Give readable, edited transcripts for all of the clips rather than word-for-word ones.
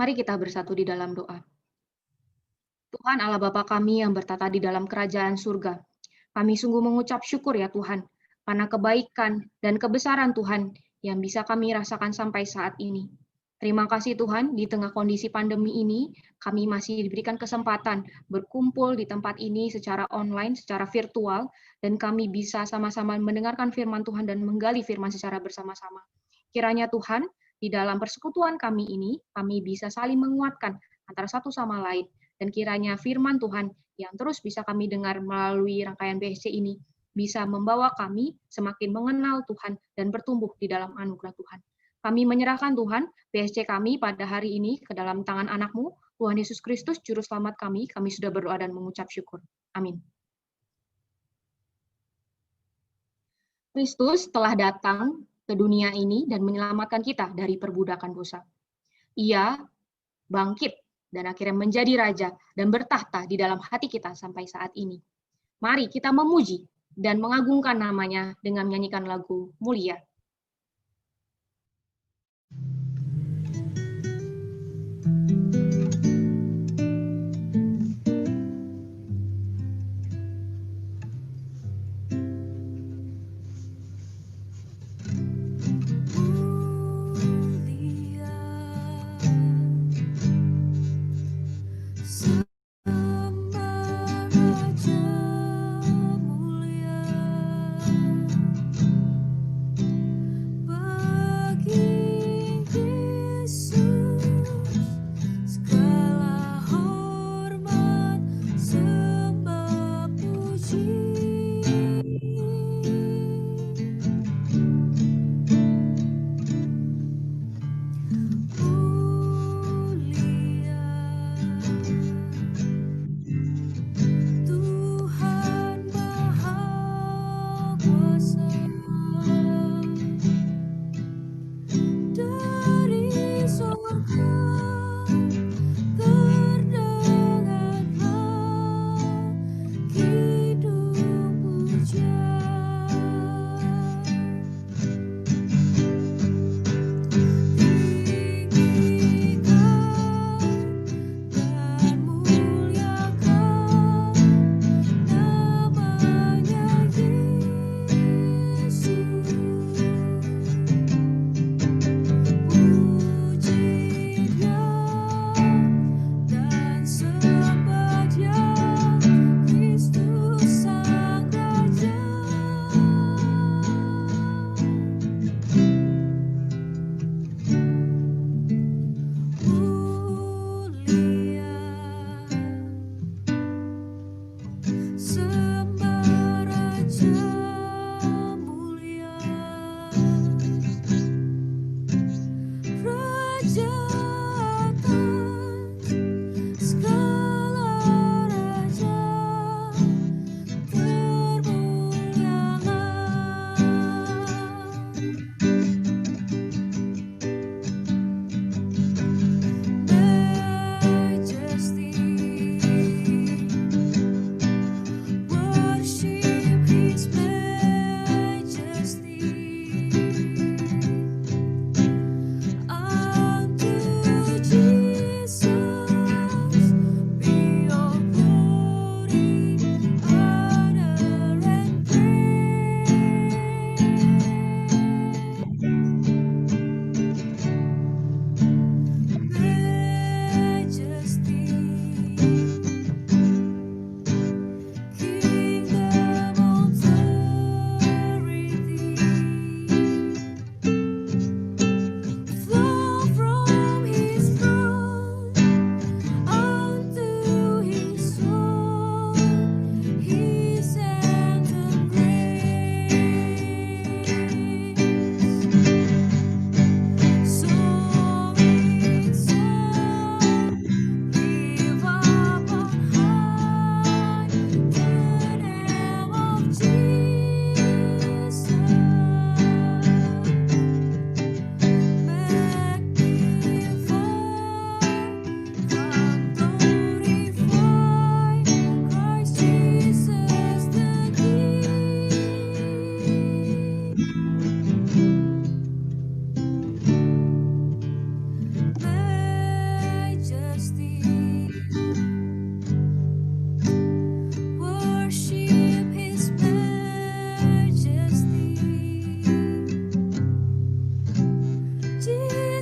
Mari kita bersatu di dalam doa. Tuhan Allah Bapa kami yang bertata di dalam kerajaan surga, kami sungguh mengucap syukur ya Tuhan, karena kebaikan dan kebesaran Tuhan yang bisa kami rasakan sampai saat ini. Terima kasih Tuhan, di tengah kondisi pandemi ini, kami masih diberikan kesempatan berkumpul di tempat ini secara online, secara virtual, dan kami bisa sama-sama mendengarkan firman Tuhan dan menggali firman secara bersama-sama. Kiranya Tuhan, di dalam persekutuan kami ini, kami bisa saling menguatkan antara satu sama lain, dan kiranya firman Tuhan yang terus bisa kami dengar melalui rangkaian BSC ini bisa membawa kami semakin mengenal Tuhan dan bertumbuh di dalam anugerah Tuhan. Kami menyerahkan Tuhan BSC kami pada hari ini ke dalam tangan anak-Mu, Tuhan Yesus Kristus, Juru Selamat kami sudah berdoa dan mengucap syukur. Amin. Kristus telah datang ke dunia ini dan menyelamatkan kita dari perbudakan dosa. Ia bangkit dan akhirnya menjadi raja dan bertahta di dalam hati kita sampai saat ini. Mari kita memuji dan mengagungkan namanya dengan menyanyikan lagu mulia.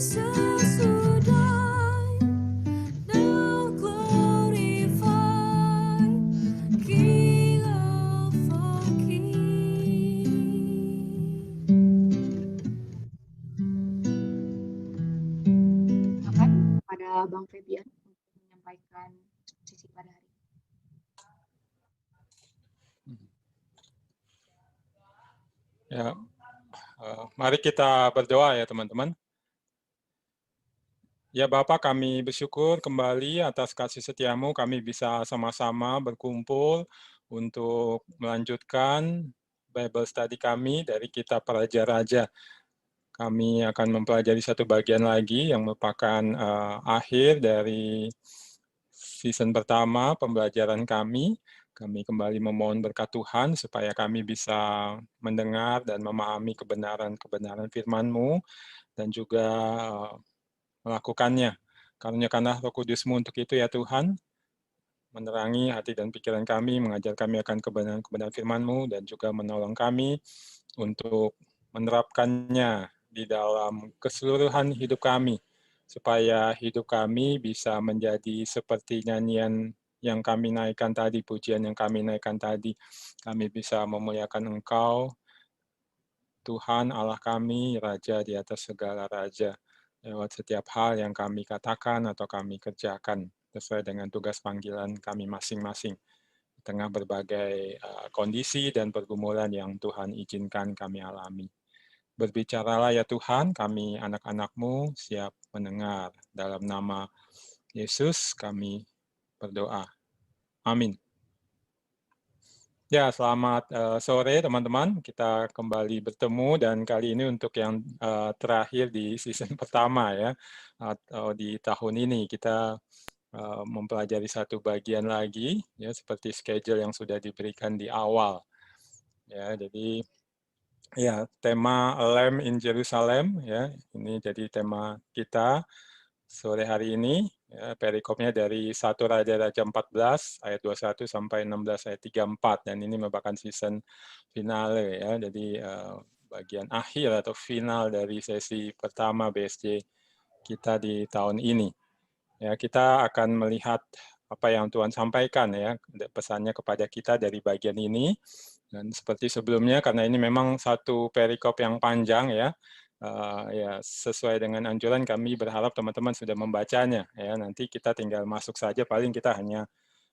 Kepada Bang Febian untuk menyampaikan sisi pada hari ini. Ya, mari kita berdoa ya teman-teman. Ya Bapak, kami bersyukur kembali atas kasih setiamu, kami bisa sama-sama berkumpul untuk melanjutkan Bible study kami dari kitab Raja-Raja. Kami akan mempelajari satu bagian lagi yang merupakan akhir dari season pertama pembelajaran kami. Kami kembali memohon berkat Tuhan supaya kami bisa mendengar dan memahami kebenaran-kebenaran firman-Mu dan juga melakukannya. Karuniakanlah Roh Kudus-Mu untuk itu ya Tuhan, menerangi hati dan pikiran kami, mengajar kami akan kebenaran-kebenaran firman-Mu, dan juga menolong kami untuk menerapkannya di dalam keseluruhan hidup kami, supaya hidup kami bisa menjadi seperti nyanyian yang kami naikkan tadi, pujian yang kami naikkan tadi. Kami bisa memuliakan Engkau, Tuhan Allah kami, Raja di atas segala raja, lewat setiap hal yang kami katakan atau kami kerjakan, sesuai dengan tugas panggilan kami masing-masing, di tengah berbagai kondisi dan pergumulan yang Tuhan izinkan kami alami. Berbicaralah ya Tuhan, kami anak-anak-Mu siap mendengar. Dalam nama Yesus kami berdoa. Amin. Ya, selamat sore teman-teman. Kita kembali bertemu dan kali ini untuk yang terakhir di season pertama ya, atau di tahun ini kita mempelajari satu bagian lagi ya, seperti schedule yang sudah diberikan di awal. Ya, jadi ya tema Lamb in Jerusalem ya, ini jadi tema kita sore hari ini. Ya, perikopnya dari 1 Raja-Raja 14 ayat 21 sampai 16 ayat 34, dan ini merupakan season finale ya, jadi bagian akhir atau final dari sesi pertama BSJ kita di tahun ini. Ya, kita akan melihat apa yang Tuhan sampaikan ya, pesannya kepada kita dari bagian ini. Dan seperti sebelumnya, karena ini memang satu perikop yang panjang ya, ya sesuai dengan anjuran kami berharap teman-teman sudah membacanya ya. Nanti kita tinggal masuk saja, paling kita hanya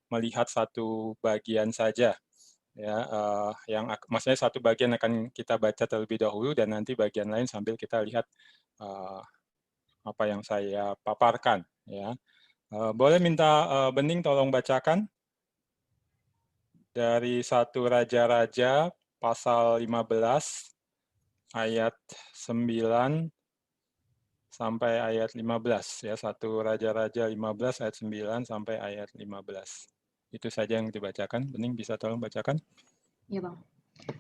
melihat satu bagian saja ya, yang maksudnya satu bagian akan kita baca terlebih dahulu dan nanti bagian lain sambil kita lihat apa yang saya paparkan ya. Boleh minta Bening tolong bacakan dari 1 Raja-Raja pasal 15 ayat 9 sampai ayat 15 ya, 1 Raja-Raja 15 ayat 9 sampai ayat 15. Itu saja yang dibacakan. Bening bisa tolong bacakan? Ya Bang.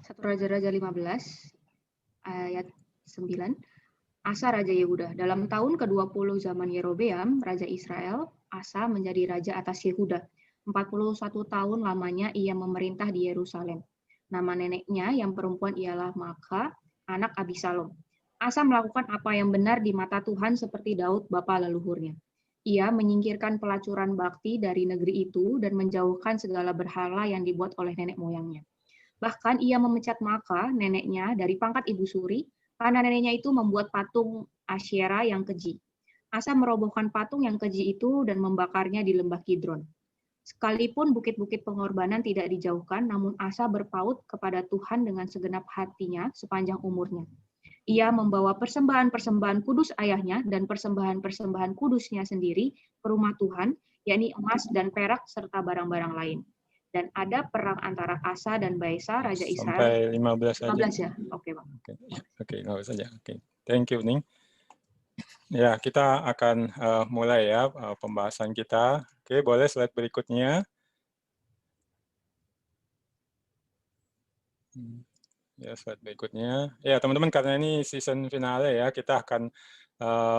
1 Raja-Raja 15 ayat 9. Asa Raja Yehuda. Dalam tahun ke-20 zaman Yerobeam, Raja Israel, Asa menjadi raja atas Yehuda. 41 tahun lamanya ia memerintah di Yerusalem. Nama neneknya yang perempuan ialah Maakah, anak Abisalom. Asa melakukan apa yang benar di mata Tuhan seperti Daud bapa leluhurnya. Ia menyingkirkan pelacuran bakti dari negeri itu dan menjauhkan segala berhala yang dibuat oleh nenek moyangnya. Bahkan ia memecat Maakah, neneknya, dari pangkat ibu suri, karena neneknya itu membuat patung Asyera yang keji. Asa merobohkan patung yang keji itu dan membakarnya di lembah Kidron. Sekalipun bukit-bukit pengorbanan tidak dijauhkan, namun Asa berpaut kepada Tuhan dengan segenap hatinya sepanjang umurnya. Ia membawa persembahan-persembahan kudus ayahnya dan persembahan-persembahan kudusnya sendiri ke rumah Tuhan, yakni emas dan perak serta barang-barang lain. Dan ada perang antara Asa dan Baesa, Raja Israel. Sampai 15 saja. 15 ya? Oke, Bang. Oke, 15 saja. Oke. Thank you, Ning. Ya, kita akan mulai ya pembahasan kita. Oke, boleh slide berikutnya. Ya, slide berikutnya. Ya, teman-teman, karena ini season finale ya, kita akan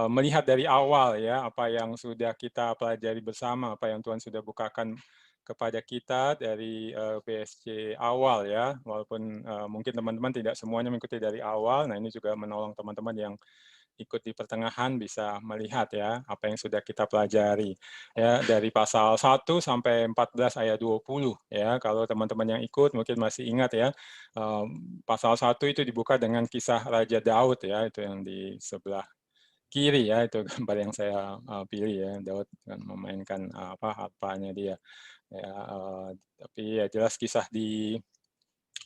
melihat dari awal ya, apa yang sudah kita pelajari bersama, apa yang Tuhan sudah bukakan kepada kita dari BSC awal ya. Walaupun mungkin teman-teman tidak semuanya mengikuti dari awal, nah ini juga menolong teman-teman yang ikut di pertengahan bisa melihat ya apa yang sudah kita pelajari ya dari pasal 1 sampai 14 ayat 20 ya. Kalau teman-teman yang ikut mungkin masih ingat ya. Pasal 1 itu dibuka dengan kisah Raja Daud ya, itu yang di sebelah kiri ya, itu gambar yang saya pilih ya. Daud kan memainkan harpanya dia. Ya, tapi ya jelas kisah di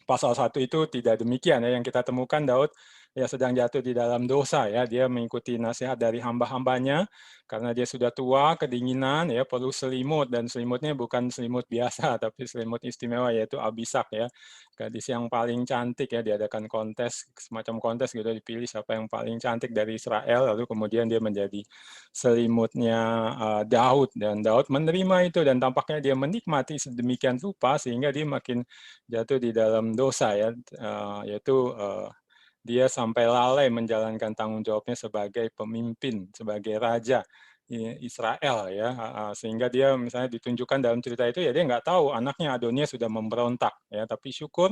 pasal 1 itu tidak demikian ya, yang kita temukan Daud ya sedang jatuh di dalam dosa ya, dia mengikuti nasihat dari hamba-hambanya karena dia sudah tua, kedinginan ya, perlu selimut dan selimutnya bukan selimut biasa tapi selimut istimewa yaitu Abisak ya. Gadis yang paling cantik ya, diadakan kontes, semacam kontes gitu, dipilih siapa yang paling cantik dari Israel lalu kemudian dia menjadi selimutnya Daud dan Daud menerima itu dan tampaknya dia menikmati sedemikian rupa sehingga dia makin jatuh di dalam dosa ya, yaitu dia sampai lalai menjalankan tanggung jawabnya sebagai pemimpin, sebagai raja Israel ya, sehingga dia misalnya ditunjukkan dalam cerita itu ya dia nggak tahu anaknya Adonia sudah memberontak ya, tapi syukur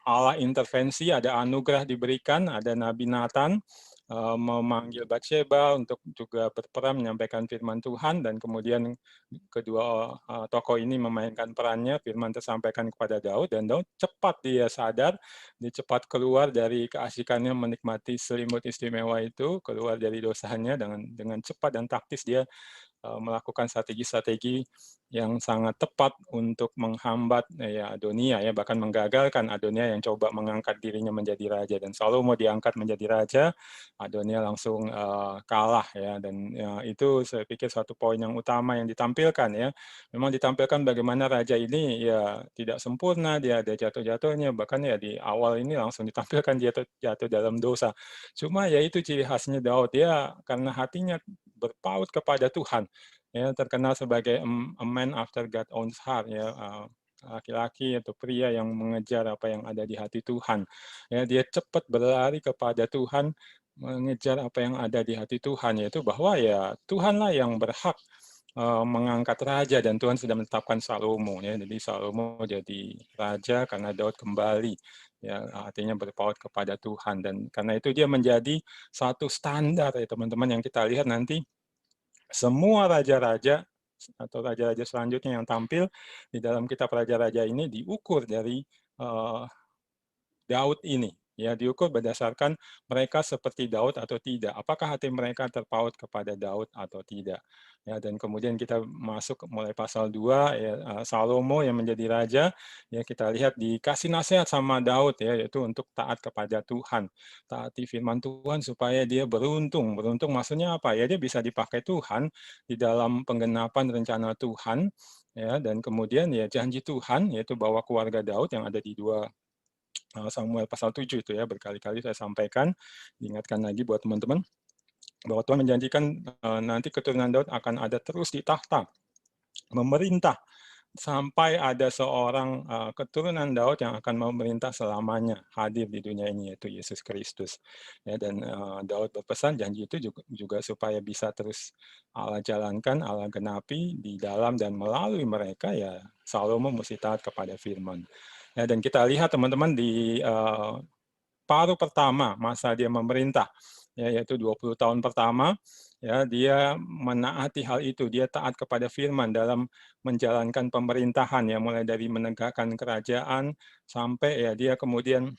Allah intervensi, ada anugerah diberikan, ada Nabi Nathan memanggil Batsheba untuk juga berperan menyampaikan firman Tuhan dan kemudian kedua tokoh ini memainkan perannya, firman tersampaikan kepada Daud dan Daud cepat dia sadar, dia cepat keluar dari keasikannya menikmati selimut istimewa itu, keluar dari dosanya dengan cepat dan taktis dia melakukan strategi-strategi yang sangat tepat untuk menghambat ya Adonia ya, bahkan menggagalkan Adonia yang coba mengangkat dirinya menjadi raja, dan Salomo diangkat menjadi raja, Adonia langsung kalah ya, dan ya, itu saya pikir satu poin yang utama yang ditampilkan ya. Memang ditampilkan bagaimana raja ini ya tidak sempurna, dia ada jatuh-jatuhnya, bahkan ya di awal ini langsung ditampilkan dia jatuh dalam dosa. Cuma ya itu ciri khasnya Daud ya, karena hatinya berpaut kepada Tuhan ya, terkenal sebagai a man after God's own heart ya, laki-laki atau pria yang mengejar apa yang ada di hati Tuhan ya, dia cepat berlari kepada Tuhan, mengejar apa yang ada di hati Tuhan, yaitu bahwa ya Tuhanlah yang berhak mengangkat raja dan Tuhan sudah menetapkan Salomo ya, jadi Salomo jadi raja karena Daud kembali ya, artinya berpaut kepada Tuhan, dan karena itu dia menjadi satu standar ya teman-teman yang kita lihat nanti semua raja-raja atau raja-raja selanjutnya yang tampil di dalam kitab raja-raja ini diukur dari Daud ini. Ya, diukur berdasarkan mereka seperti Daud atau tidak. Apakah hati mereka terpaut kepada Daud atau tidak. Ya, dan kemudian kita masuk mulai pasal 2, ya, Salomo yang menjadi raja, ya kita lihat dikasih nasihat sama Daud ya, yaitu untuk taat kepada Tuhan. Taati firman Tuhan supaya dia beruntung. Beruntung maksudnya apa? Ya dia bisa dipakai Tuhan di dalam penggenapan rencana Tuhan, ya, dan kemudian ya janji Tuhan yaitu bahwa keluarga Daud yang ada di 2 Samuel pasal 7 itu ya, berkali-kali saya sampaikan, diingatkan lagi buat teman-teman, bahwa Tuhan menjanjikan nanti keturunan Daud akan ada terus di tahta, memerintah, sampai ada seorang keturunan Daud yang akan memerintah selamanya hadir di dunia ini, yaitu Yesus Kristus. Ya, dan Daud berpesan janji itu juga supaya bisa terus Allah jalankan, Allah genapi di dalam dan melalui mereka, ya Salomo mesti taat kepada firman. Ya, dan kita lihat teman-teman di paruh pertama masa dia memerintah, ya, yaitu 20 tahun pertama, ya, dia menaati hal itu, dia taat kepada firman dalam menjalankan pemerintahan, ya, mulai dari menegakkan kerajaan sampai ya dia kemudian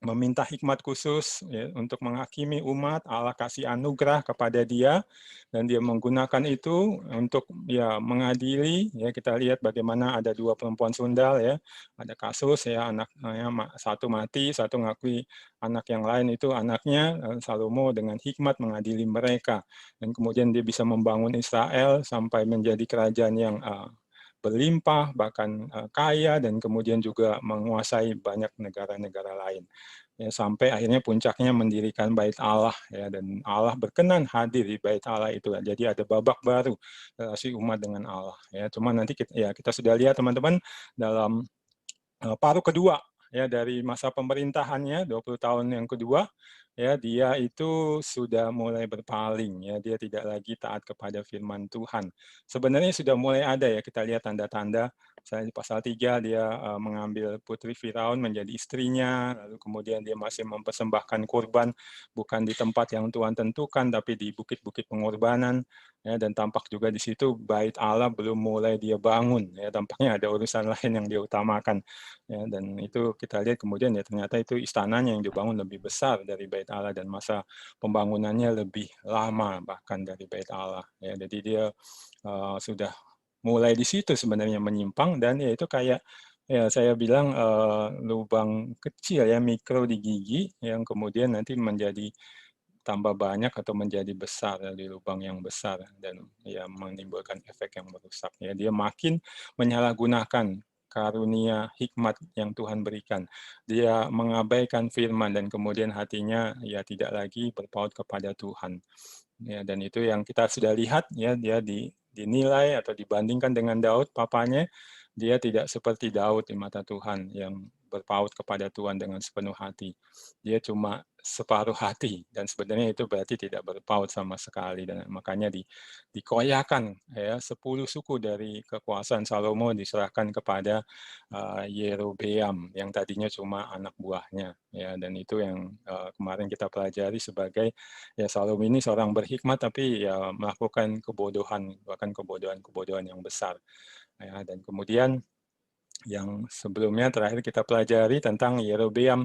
meminta hikmat khusus ya, untuk menghakimi umat. Allah kasih anugerah kepada dia dan dia menggunakan itu untuk ya mengadili. Ya, kita lihat bagaimana ada 2 perempuan sundal ya, ada kasus ya, anaknya satu mati, satu ngakui anak yang lain itu anaknya. Salomo dengan hikmat mengadili mereka dan kemudian dia bisa membangun Israel sampai menjadi kerajaan yang berlimpah, bahkan kaya, dan kemudian juga menguasai banyak negara-negara lain. Ya, sampai akhirnya puncaknya mendirikan bait Allah, ya, dan Allah berkenan hadir di bait Allah itu. Jadi ada babak baru relasi umat dengan Allah. Ya, cuma nanti kita sudah lihat teman-teman dalam paruh kedua ya dari masa pemerintahannya 20 tahun yang kedua, ya dia itu sudah mulai berpaling, ya dia tidak lagi taat kepada firman Tuhan. Sebenarnya sudah mulai ada ya, kita lihat tanda-tanda, misalnya di pasal 3 dia mengambil putri Firaun menjadi istrinya, lalu kemudian dia masih mempersembahkan kurban bukan di tempat yang Tuhan tentukan, tapi di bukit-bukit pengorbanan, ya, dan tampak juga di situ bait Allah belum mulai dia bangun, ya tampaknya ada urusan lain yang dia utamakan. Ya, dan itu kita lihat kemudian ya ternyata itu istananya yang dibangun lebih besar dari Bait Allah dan masa pembangunannya lebih lama bahkan dari Bait Allah. Ya, jadi dia sudah mulai di situ sebenarnya menyimpang dan ya itu kayak ya saya bilang lubang kecil ya mikro di gigi yang kemudian nanti menjadi tambah banyak atau menjadi besar dari lubang yang besar dan ya menimbulkan efek yang merusak. Ya, dia makin menyalahgunakan karunia hikmat yang Tuhan berikan. Dia mengabaikan firman dan kemudian hatinya ya tidak lagi berpaut kepada Tuhan. Ya, dan itu yang kita sudah lihat ya dia dinilai atau dibandingkan dengan Daud papanya, dia tidak seperti Daud di mata Tuhan yang berpaut kepada Tuhan dengan sepenuh hati. Dia cuma separuh hati dan sebenarnya itu berarti tidak berpaut sama sekali dan makanya dikoyakan ya 10 suku dari kekuasaan Salomo diserahkan kepada Yerobeam yang tadinya cuma anak buahnya ya dan itu yang kemarin kita pelajari sebagai ya Salomo ini seorang berhikmat tapi ya melakukan kebodohan bahkan kebodohan yang besar ya dan kemudian yang sebelumnya terakhir kita pelajari tentang Yerobeam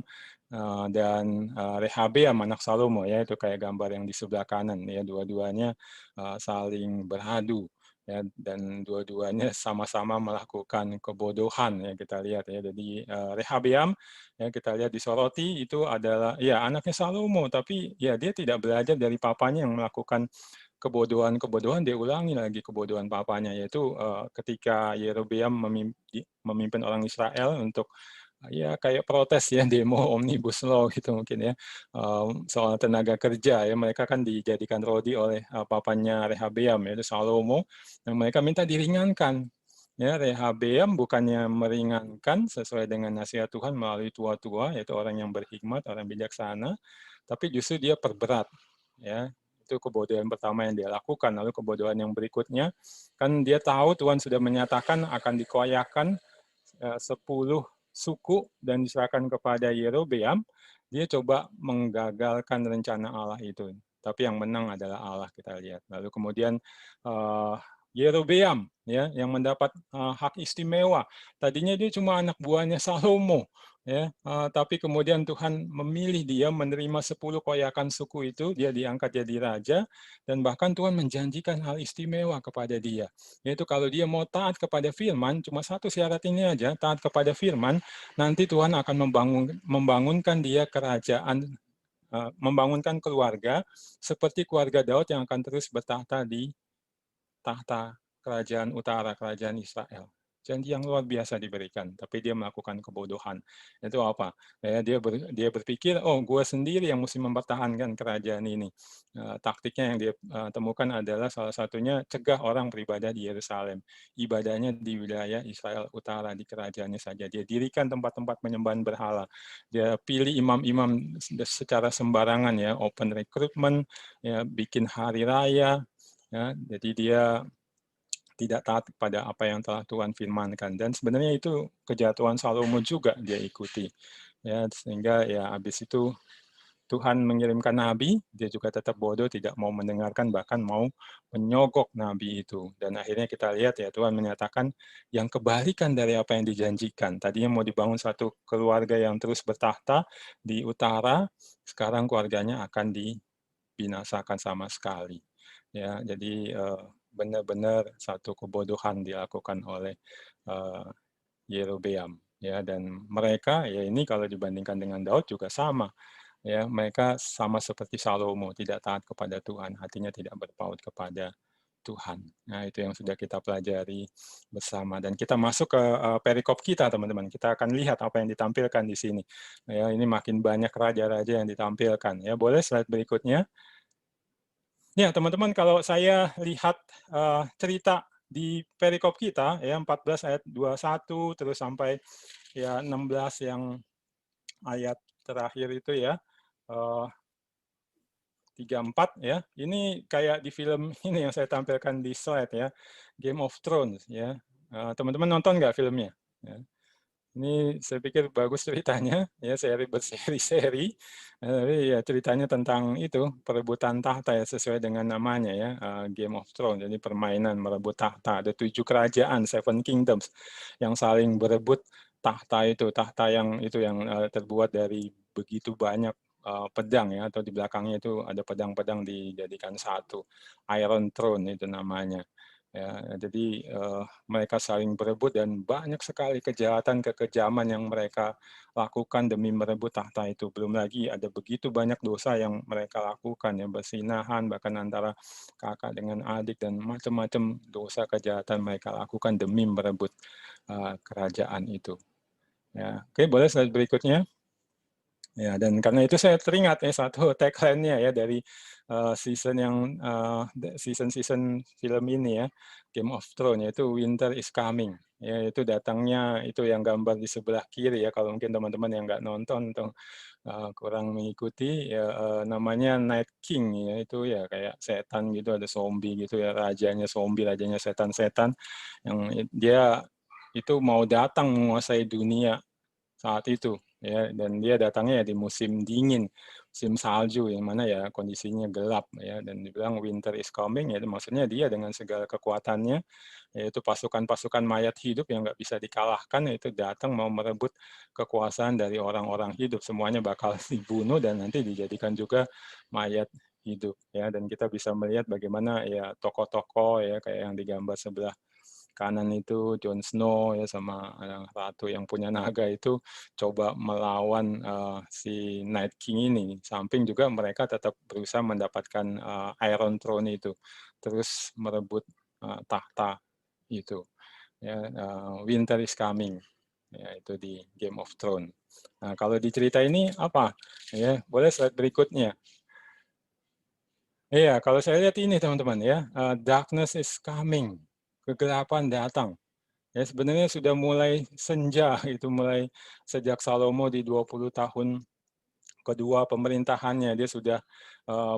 dan Rehabeam anak Salomo ya itu kayak gambar yang di sebelah kanan ya dua-duanya saling beradu ya dan dua-duanya sama-sama melakukan kebodohan ya kita lihat ya jadi Rehabeam ya kita lihat disoroti itu adalah ya anaknya Salomo tapi ya dia tidak belajar dari papanya yang melakukan kebodohan-kebodohan dia ulangi lagi kebodohan papanya yaitu ketika Yerobeam memimpin orang Israel untuk ya kayak protes ya demo omnibus law gitu mungkin ya soal tenaga kerja ya mereka kan dijadikan rodi oleh papanya Rehabeam yaitu Salomo dan mereka minta diringankan ya Rehabeam bukannya meringankan sesuai dengan nasihat Tuhan melalui tua-tua yaitu orang yang berhikmat orang bijaksana tapi justru dia perberat ya itu kebodohan pertama yang dia lakukan. Lalu kebodohan yang berikutnya, kan dia tahu Tuhan sudah menyatakan akan dikoyakan 10 suku dan diserahkan kepada Yerobeam, dia coba menggagalkan rencana Allah itu. Tapi yang menang adalah Allah kita lihat. Lalu kemudian Yerobeam ya yang mendapat hak istimewa. Tadinya dia cuma anak buahnya Salomo ya tapi kemudian Tuhan memilih dia menerima 10 koyakan suku itu dia diangkat jadi raja dan bahkan Tuhan menjanjikan hal istimewa kepada dia yaitu kalau dia mau taat kepada firman cuma satu syarat ini aja taat kepada firman nanti Tuhan akan membangunkan dia kerajaan membangunkan keluarga seperti keluarga Daud yang akan terus bertahta di tahta kerajaan utara, kerajaan Israel. Janji yang luar biasa diberikan, tapi dia melakukan kebodohan. Itu apa? Ya, dia berpikir, oh, gue sendiri yang mesti mempertahankan kerajaan ini. Taktiknya yang dia temukan adalah salah satunya cegah orang beribadah di Yerusalem. Ibadahnya di wilayah Israel utara, di kerajaannya saja. Dia dirikan tempat-tempat penyembahan berhala. Dia pilih imam-imam secara sembarangan, ya, open recruitment, ya, bikin hari raya, ya, jadi dia tidak taat pada apa yang telah Tuhan firmankan dan sebenarnya itu kejatuhan Salomo juga dia ikuti ya sehingga ya habis itu Tuhan mengirimkan nabi dia juga tetap bodoh tidak mau mendengarkan bahkan mau menyogok nabi itu dan akhirnya kita lihat ya Tuhan menyatakan yang kebalikan dari apa yang dijanjikan tadinya mau dibangun satu keluarga yang terus bertahta di utara sekarang keluarganya akan dibinasakan sama sekali ya jadi benar-benar satu kebodohan dilakukan oleh Yerobeam ya dan mereka ya ini kalau dibandingkan dengan Daud juga sama ya mereka sama seperti Salomo tidak taat kepada Tuhan hatinya tidak berpaut kepada Tuhan. Nah, itu yang sudah kita pelajari bersama dan kita masuk ke perikop kita teman-teman. Kita akan lihat apa yang ditampilkan di sini. Ya, ini makin banyak raja-raja yang ditampilkan ya. Boleh slide berikutnya. Ya, teman-teman, kalau saya lihat cerita di perikop kita, ya 14 ayat 21 terus sampai ya 16 yang ayat terakhir itu ya, 34 ya. Ini kayak di film ini yang saya tampilkan di slide ya, Game of Thrones ya. Teman-teman nonton nggak filmnya? Ya. Ini saya pikir bagus ceritanya, ya seri berseri-seri. Tapi ya ceritanya tentang itu perebutan tahta ya sesuai dengan namanya ya, Game of Thrones. Jadi permainan merebut tahta. Ada 7 kerajaan, Seven Kingdoms, yang saling berebut tahta itu. Tahta yang itu yang terbuat dari begitu banyak pedang ya, atau di belakangnya itu ada pedang-pedang dijadikan satu. Iron Throne itu namanya. Ya, jadi mereka saling berebut dan banyak sekali kejahatan, kekejaman yang mereka lakukan demi merebut tahta itu. Belum lagi ada begitu banyak dosa yang mereka lakukan, ya berzinahan, bahkan antara kakak dengan adik dan macam-macam dosa kejahatan mereka lakukan demi merebut kerajaan itu. Ya, oke, boleh slide berikutnya. Ya, dan karena itu saya teringat ya satu tagline-nya ya dari season film ini ya, Game of Thrones, yaitu Winter is Coming. Ya, itu datangnya itu yang gambar di sebelah kiri ya, kalau mungkin teman-teman yang nggak nonton atau kurang mengikuti ya, namanya Night King ya, itu ya kayak setan gitu, ada zombie gitu ya, rajanya zombie, rajanya setan-setan yang dia itu mau datang menguasai dunia saat itu ya, dan dia datangnya ya di musim dingin, musim salju yang mana ya kondisinya gelap ya, dan dibilang winter is coming ya, maksudnya dia dengan segala kekuatannya yaitu pasukan-pasukan mayat hidup yang nggak bisa dikalahkan, yaitu datang mau merebut kekuasaan dari orang-orang hidup, semuanya bakal dibunuh dan nanti dijadikan juga mayat hidup ya. Dan kita bisa melihat bagaimana ya tokoh-tokoh ya kayak yang digambar sebelah kanan itu Jon Snow ya, sama ratu yang punya naga itu coba melawan si Night King ini. Samping juga mereka tetap berusaha mendapatkan Iron Throne itu, terus merebut tahta itu. Ya, Winter is Coming. Ya, itu di Game of Thrones. Nah, kalau di cerita ini apa? Ya, boleh slide berikutnya. Iya, kalau saya lihat ini teman-teman ya, darkness is coming, kegelapan datang. Ya, sebenarnya sudah mulai senja, itu mulai sejak Salomo di 20 tahun kedua pemerintahannya, dia sudah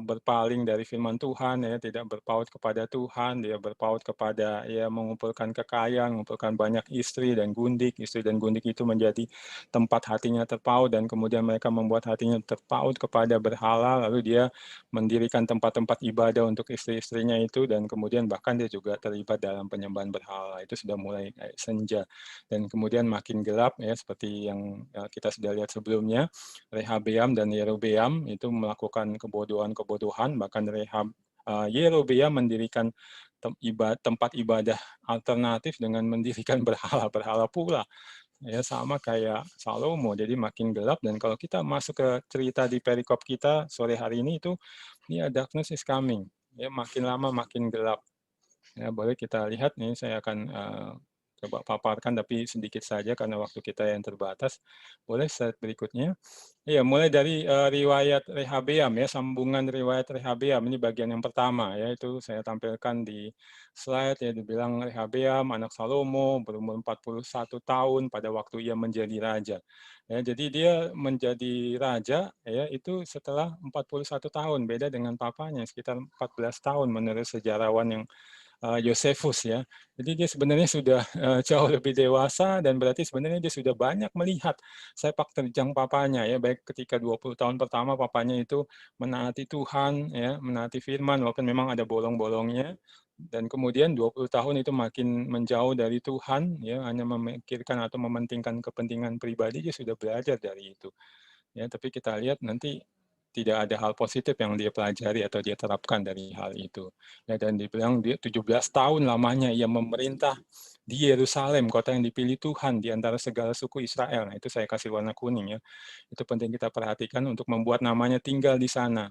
berpaling dari firman Tuhan ya, tidak berpaut kepada Tuhan, dia berpaut kepada ya mengumpulkan kekayaan, mengumpulkan banyak istri dan gundik itu menjadi tempat hatinya terpaut, dan kemudian mereka membuat hatinya terpaut kepada berhala, lalu dia mendirikan tempat-tempat ibadah untuk istri-istrinya itu, dan kemudian bahkan dia juga terlibat dalam penyembahan berhala. Itu sudah mulai senja, dan kemudian makin gelap ya, seperti yang kita sudah lihat sebelumnya. Rehabeam dan Yerobeam itu melakukan kebodohan-kebodohan, bahkan Yerobeam mendirikan tempat ibadah alternatif dengan mendirikan berhala-berhala pula. Ya, sama kayak Salomo, jadi makin gelap. Dan kalau kita masuk ke cerita di perikop kita sore hari ini itu, ya darkness is coming. Ya, makin lama makin gelap. Ya, boleh kita lihat nih, saya akan coba paparkan tapi sedikit saja karena waktu kita yang terbatas. Boleh slide berikutnya. Iya, mulai dari riwayat Rehabeam ya, sambungan riwayat Rehabeam, ini bagian yang pertama ya, itu saya tampilkan di slide ya, dibilang Rehabeam anak Salomo berumur 41 tahun pada waktu ia menjadi raja. Ya, jadi dia menjadi raja ya itu setelah 41 tahun, beda dengan papanya sekitar 14 tahun menurut sejarawan yang Yosefus ya. Jadi dia sebenarnya sudah jauh lebih dewasa, dan berarti sebenarnya dia sudah banyak melihat sepak terjang papanya ya, baik ketika 20 tahun pertama papanya itu menaati Tuhan ya, menaati firman walaupun memang ada bolong-bolongnya, dan kemudian 20 tahun itu makin menjauh dari Tuhan ya, hanya memikirkan atau mementingkan kepentingan pribadi, dia sudah belajar dari itu. Ya, tapi kita lihat nanti tidak ada hal positif yang dia pelajari atau dia terapkan dari hal itu. Ya, dan dibilang dia 17 tahun lamanya ia memerintah di Yerusalem, kota yang dipilih Tuhan di antara segala suku Israel. Nah, itu saya kasih warna kuning ya. Itu penting kita perhatikan untuk membuat namanya tinggal di sana.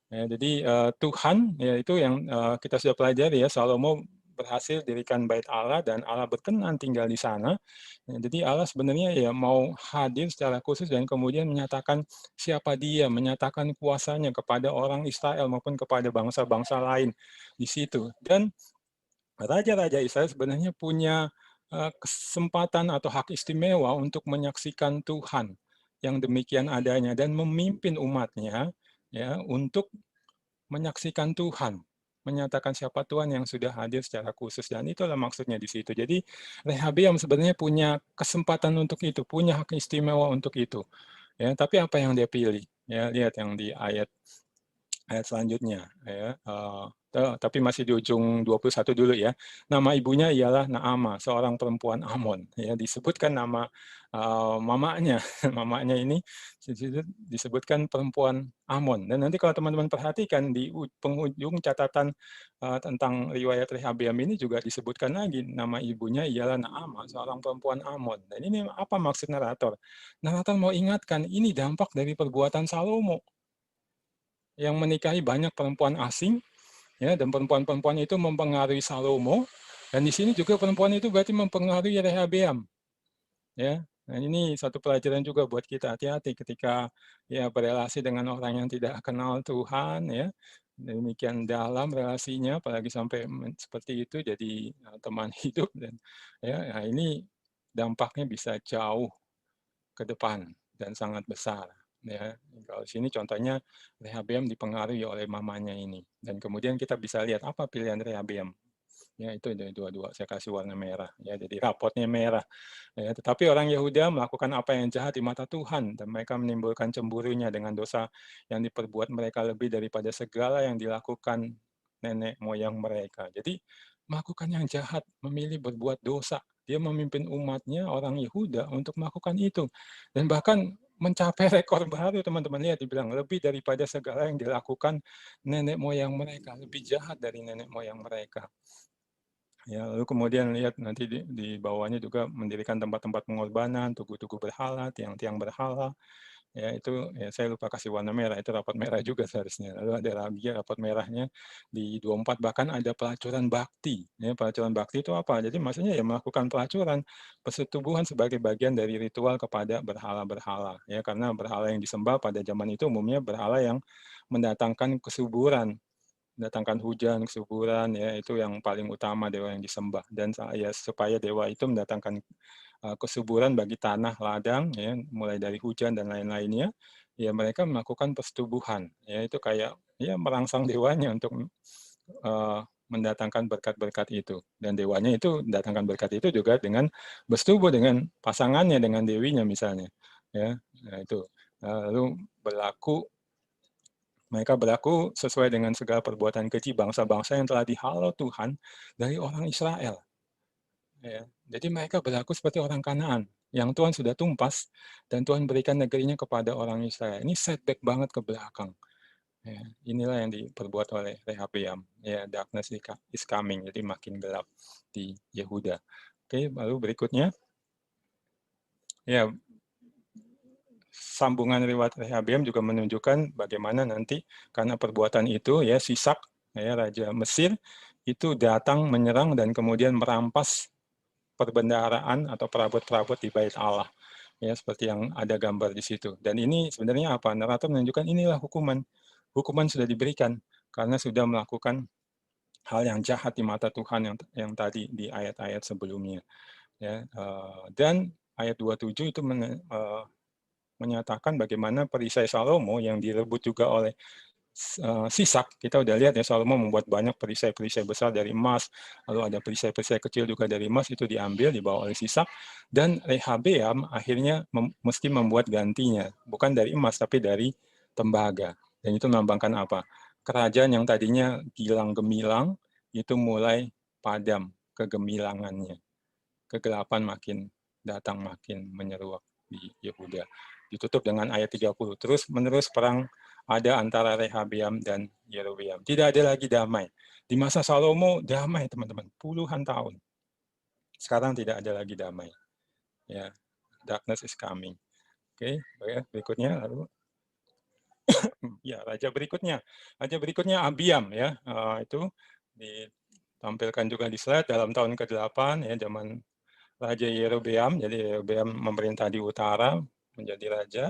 Ya, jadi Tuhan ya itu yang kita sudah pelajari ya, Salomo berhasil dirikan bait Allah dan Allah berkenan tinggal di sana. Ya, jadi Allah sebenarnya ya mau hadir secara khusus dan kemudian menyatakan siapa dia, menyatakan kuasanya kepada orang Israel maupun kepada bangsa-bangsa lain di situ. Dan raja-raja Israel sebenarnya punya kesempatan atau hak istimewa untuk menyaksikan Tuhan yang demikian adanya dan memimpin umatnya ya untuk menyaksikan Tuhan, menyatakan siapa Tuhan yang sudah hadir secara khusus, dan itulah maksudnya di situ. Jadi Rehabeam sebenarnya punya kesempatan untuk itu, punya hak istimewa untuk itu. Ya, tapi apa yang dia pilih? Ya, lihat yang di ayat selanjutnya, ya. Tapi masih di ujung 21 dulu ya. Nama ibunya ialah Naama, seorang perempuan Amon. Ya, disebutkan nama mamanya, mamanya ini disebutkan perempuan Amon. Dan nanti kalau teman-teman perhatikan di penghujung catatan tentang riwayat Rehabeam ini juga disebutkan lagi nama ibunya ialah Naama, seorang perempuan Amon. Dan ini apa maksud narator? Narator mau ingatkan ini dampak dari perbuatan Salomo yang menikahi banyak perempuan asing, ya, dan perempuan-perempuan itu mempengaruhi Salomo, dan di sini juga perempuan itu berarti mempengaruhi Rehabeam, ya. Nah, ini satu pelajaran juga buat kita, hati-hati ketika ya berelasi dengan orang yang tidak kenal Tuhan, ya. Demikian dalam relasinya, apalagi sampai seperti itu jadi teman hidup, dan ya, nah ini dampaknya bisa jauh ke depan dan sangat besar. Ya, kalau sini contohnya Rehabeam dipengaruhi oleh mamanya ini, dan kemudian kita bisa lihat apa pilihan Rehabeam. Ya, itu dari dua-dua saya kasih warna merah. Ya, jadi rapotnya merah. Ya, tetapi orang Yehuda melakukan apa yang jahat di mata Tuhan, dan mereka menimbulkan cemburunya dengan dosa yang diperbuat mereka lebih daripada segala yang dilakukan nenek moyang mereka. Jadi melakukan yang jahat, memilih berbuat dosa. Dia memimpin umatnya, orang Yehuda, untuk melakukan itu. Dan bahkan mencapai rekor baru, teman-teman lihat, dibilang lebih daripada segala yang dilakukan nenek moyang mereka, lebih jahat dari nenek moyang mereka. Ya, lalu kemudian lihat nanti di bawahnya juga mendirikan tempat-tempat pengorbanan, tugu-tugu berhala, tiang-tiang berhala. Ya, itu ya saya lupa kasih warna merah, itu rapot merah juga seharusnya. Lalu ada lagi rapot merahnya di 24, bahkan ada pelacuran bakti. Ya, pelacuran bakti itu apa? Jadi maksudnya ya melakukan pelacuran persetubuhan sebagai bagian dari ritual kepada berhala-berhala. Ya, karena berhala yang disembah pada zaman itu umumnya berhala yang mendatangkan kesuburan, mendatangkan hujan, kesuburan, ya itu yang paling utama dewa yang disembah. Dan ya supaya dewa itu mendatangkan kesuburan bagi tanah, ladang, ya mulai dari hujan dan lain-lainnya, ya mereka melakukan persetubuhan, ya itu kayak ya merangsang dewanya untuk mendatangkan berkat-berkat itu. Dan dewanya itu mendatangkan berkat itu juga dengan bersetubuh dengan pasangannya, dengan dewinya misalnya. Ya, nah itu. Lalu mereka berlaku sesuai dengan segala perbuatan keji bangsa-bangsa yang telah dihalau Tuhan dari orang Israel. Ya. Jadi mereka berlaku seperti orang Kanaan, yang Tuhan sudah tumpas, dan Tuhan berikan negerinya kepada orang Israel. Ini setback banget ke belakang. Ya. Inilah yang diperbuat oleh Rehabeam. Ya, darkness is coming, jadi makin gelap di Yehuda. Oke, lalu berikutnya. Ya, sambungan riwayat Rehabeam juga menunjukkan bagaimana nanti karena perbuatan itu ya Sisak ya raja Mesir itu datang menyerang dan kemudian merampas perbendaharaan atau perabot-perabot di Bait Allah. Ya seperti yang ada gambar di situ. Dan ini sebenarnya apa? Narator menunjukkan inilah hukuman. Hukuman sudah diberikan karena sudah melakukan hal yang jahat di mata Tuhan yang tadi di ayat-ayat sebelumnya. Ya, dan ayat 27 itu menyatakan bagaimana perisai Salomo yang direbut juga oleh Sisak. Kita udah lihat ya Salomo membuat banyak perisai-perisai besar dari emas, lalu ada perisai-perisai kecil juga dari emas, itu diambil dibawa oleh Sisak, dan Rehabeam akhirnya mesti membuat gantinya, bukan dari emas tapi dari tembaga. Dan itu melambangkan apa? Kerajaan yang tadinya gilang gemilang itu mulai padam kegemilangannya. Kegelapan makin datang, makin menyeruak di Yehuda. Ditutup dengan ayat 30. Terus menerus perang ada antara Rehabeam dan Yerobeam. Tidak ada lagi damai. Di masa Salomo damai, teman-teman, puluhan tahun. Sekarang tidak ada lagi damai. Ya, darkness is coming. Oke, berikutnya lalu ya raja berikutnya Abiam ya. Itu ditampilkan juga di slide dalam tahun ke-8 ya zaman Raja Yerobeam. Jadi Yerobeam memerintah di utara menjadi raja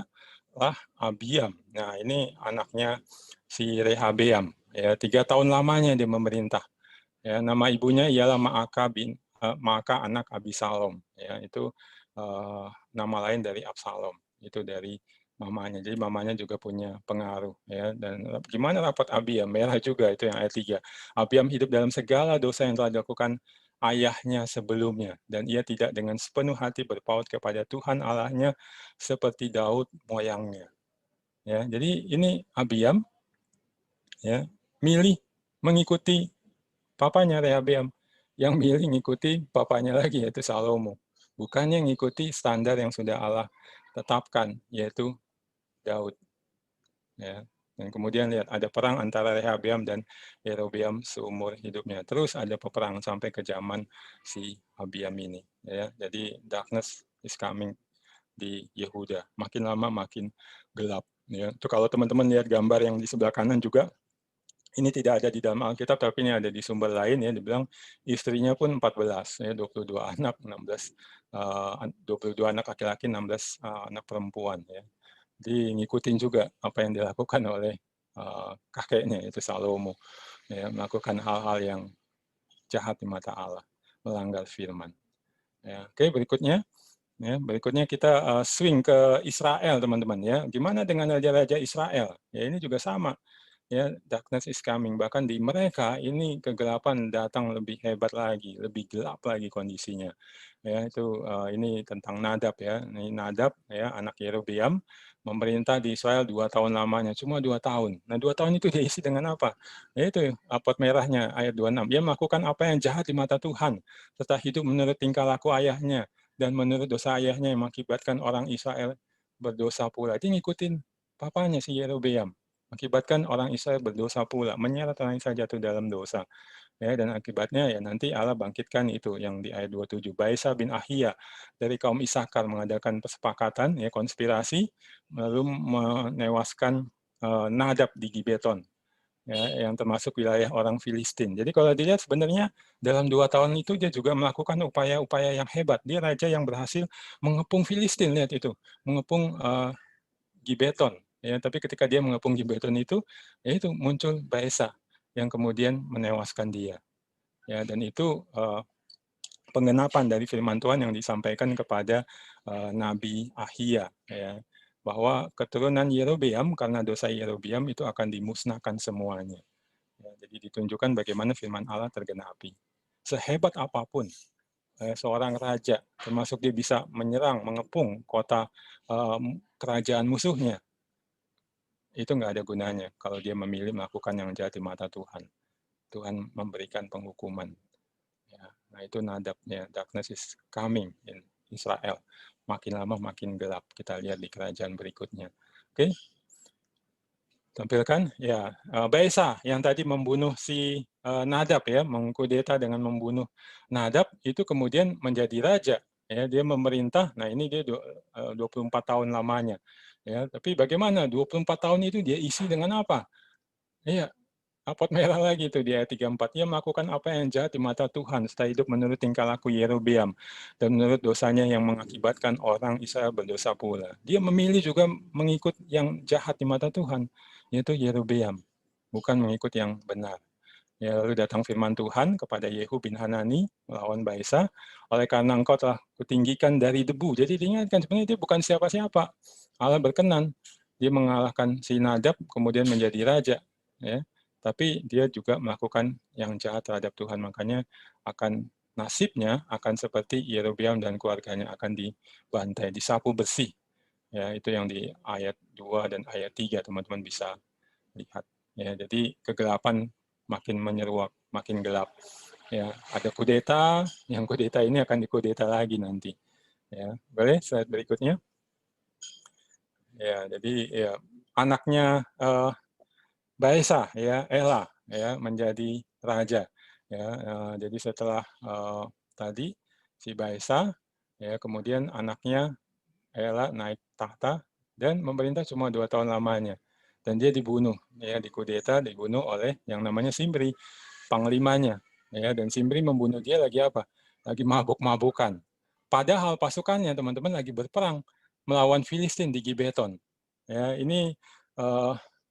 lah Abiam. Nah ini anaknya si Rehabeam. Ya 3 tahun lamanya dia memerintah. Ya nama ibunya ialah Maaka anak Abisalom. Ya itu nama lain dari Absalom. Itu dari mamanya. Jadi mamanya juga punya pengaruh ya. Dan gimana rapat Abiam? Merah juga itu yang ayat 3. Abiam hidup dalam segala dosa yang telah dilakukan ayahnya sebelumnya, dan ia tidak dengan sepenuh hati berpaut kepada Tuhan Allahnya seperti Daud moyangnya. Ya, jadi ini Abiam ya milih mengikuti papanya Rehabeam, yang milih mengikuti papanya lagi yaitu Salomo, bukannya mengikuti standar yang sudah Allah tetapkan yaitu Daud. Ya. Dan kemudian lihat ada perang antara Rehabeam dan Yerobeam seumur hidupnya. Terus ada peperangan sampai ke zaman si Abiam ini. Ya. Jadi darkness is coming di Yehuda. Makin lama makin gelap. Ya. Itu kalau teman-teman lihat gambar yang di sebelah kanan juga, ini tidak ada di dalam Alkitab, tapi ini ada di sumber lain ya. Dibilang istrinya pun 14, ya, 22 anak, 16, 22 anak laki-laki, 16 anak perempuan. Ya. Jadi ngikutin juga apa yang dilakukan oleh kakeknya itu Salomo, ya, melakukan hal-hal yang jahat di mata Allah, melanggar firman. Ya, oke, berikutnya kita swing ke Israel, teman-teman ya. Gimana dengan raja-raja Israel? Ya, ini juga sama. Ya, darkness is coming. Bahkan di mereka ini kegelapan datang lebih hebat lagi, lebih gelap lagi kondisinya. Ya, itu ini tentang Nadab ya. Ini Nadab ya, anak Yerobeam, memerintah di Israel 2 tahun lamanya, cuma 2 tahun. Nah, 2 tahun itu diisi dengan apa? Yaitu rapot merahnya ayat 26. Dia melakukan apa yang jahat di mata Tuhan, serta hidup menurut tingkah laku ayahnya dan menurut dosa ayahnya yang mengakibatkan orang Israel berdosa pula. Dia ngikutin papanya si Yerobeam, mengakibatkan orang Israel berdosa pula, menyeret orang Israel jatuh dalam dosa. Ya, dan akibatnya ya nanti Allah bangkitkan itu yang di ayat 27. Baisa bin Ahia dari kaum Isakar mengadakan kesepakatan, ya, konspirasi, lalu menewaskan Nadab di Gibeton, ya, yang termasuk wilayah orang Filistin. Jadi kalau dilihat sebenarnya dalam 2 tahun itu dia juga melakukan upaya-upaya yang hebat. Dia raja yang berhasil mengepung Filistin, lihat itu, mengepung Gibeton. Ya, tapi ketika dia mengepung Gibeton itu, ya itu muncul Baesa yang kemudian menewaskan dia. Ya, dan itu penggenapan dari firman Tuhan yang disampaikan kepada Nabi Ahia, ya, bahwa keturunan Yerobeam karena dosa Yerobeam itu akan dimusnahkan semuanya. Ya, jadi ditunjukkan bagaimana firman Allah tergenapi. Sehebat apapun seorang raja, termasuk dia bisa menyerang, mengepung kota kerajaan musuhnya, itu nggak ada gunanya kalau dia memilih melakukan yang jahat di mata Tuhan. Tuhan memberikan penghukuman. Ya, nah itu nadabnya, darkness is coming in Israel. Makin lama makin gelap. Kita lihat di kerajaan berikutnya. Oke, tampilkan ya Baesa yang tadi membunuh si Nadab ya, mengkudeta dengan membunuh Nadab, itu kemudian menjadi raja. Ya, dia memerintah. Nah ini dia 24 tahun lamanya. Ya, tapi bagaimana 24 tahun itu dia isi dengan apa? Iya, rapot merah lagi itu di ayat 34. Ia melakukan apa yang jahat di mata Tuhan, setelah hidup menurut tingkah laku Yerobeam, dan menurut dosanya yang mengakibatkan orang Israel berdosa pula. Dia memilih juga mengikut yang jahat di mata Tuhan, yaitu Yerobeam, bukan mengikut yang benar. Ya, lalu datang firman Tuhan kepada Yehu bin Hanani melawan Baesa, oleh karena engkau telah kutinggikan dari debu. Jadi diingatkan sebenarnya dia bukan siapa-siapa. Allah berkenan, dia mengalahkan si Nadab, kemudian menjadi raja. Ya. Tapi dia juga melakukan yang jahat terhadap Tuhan. Makanya akan nasibnya akan seperti Yerobeam dan keluarganya akan dibantai, disapu bersih. Ya, itu yang di ayat 2 dan ayat 3 teman-teman bisa lihat. Ya, jadi kegelapan makin menyeruak, makin gelap. Ya, ada kudeta, yang kudeta ini akan dikudeta lagi nanti. Ya, boleh slide berikutnya. Ya, jadi ya anaknya Baesa ya, Ela ya menjadi raja. Ya, jadi setelah tadi si Baesa ya kemudian anaknya Ela naik tahta dan memerintah cuma 2 tahun lamanya. Dan dia dibunuh, ya, dikudeta, dibunuh oleh yang namanya Simri, panglimanya. Ya, dan Simri membunuh dia lagi apa? Lagi mabuk-mabukan. Padahal pasukannya, teman-teman, lagi berperang melawan Filistin di Gibeton. Ya, ini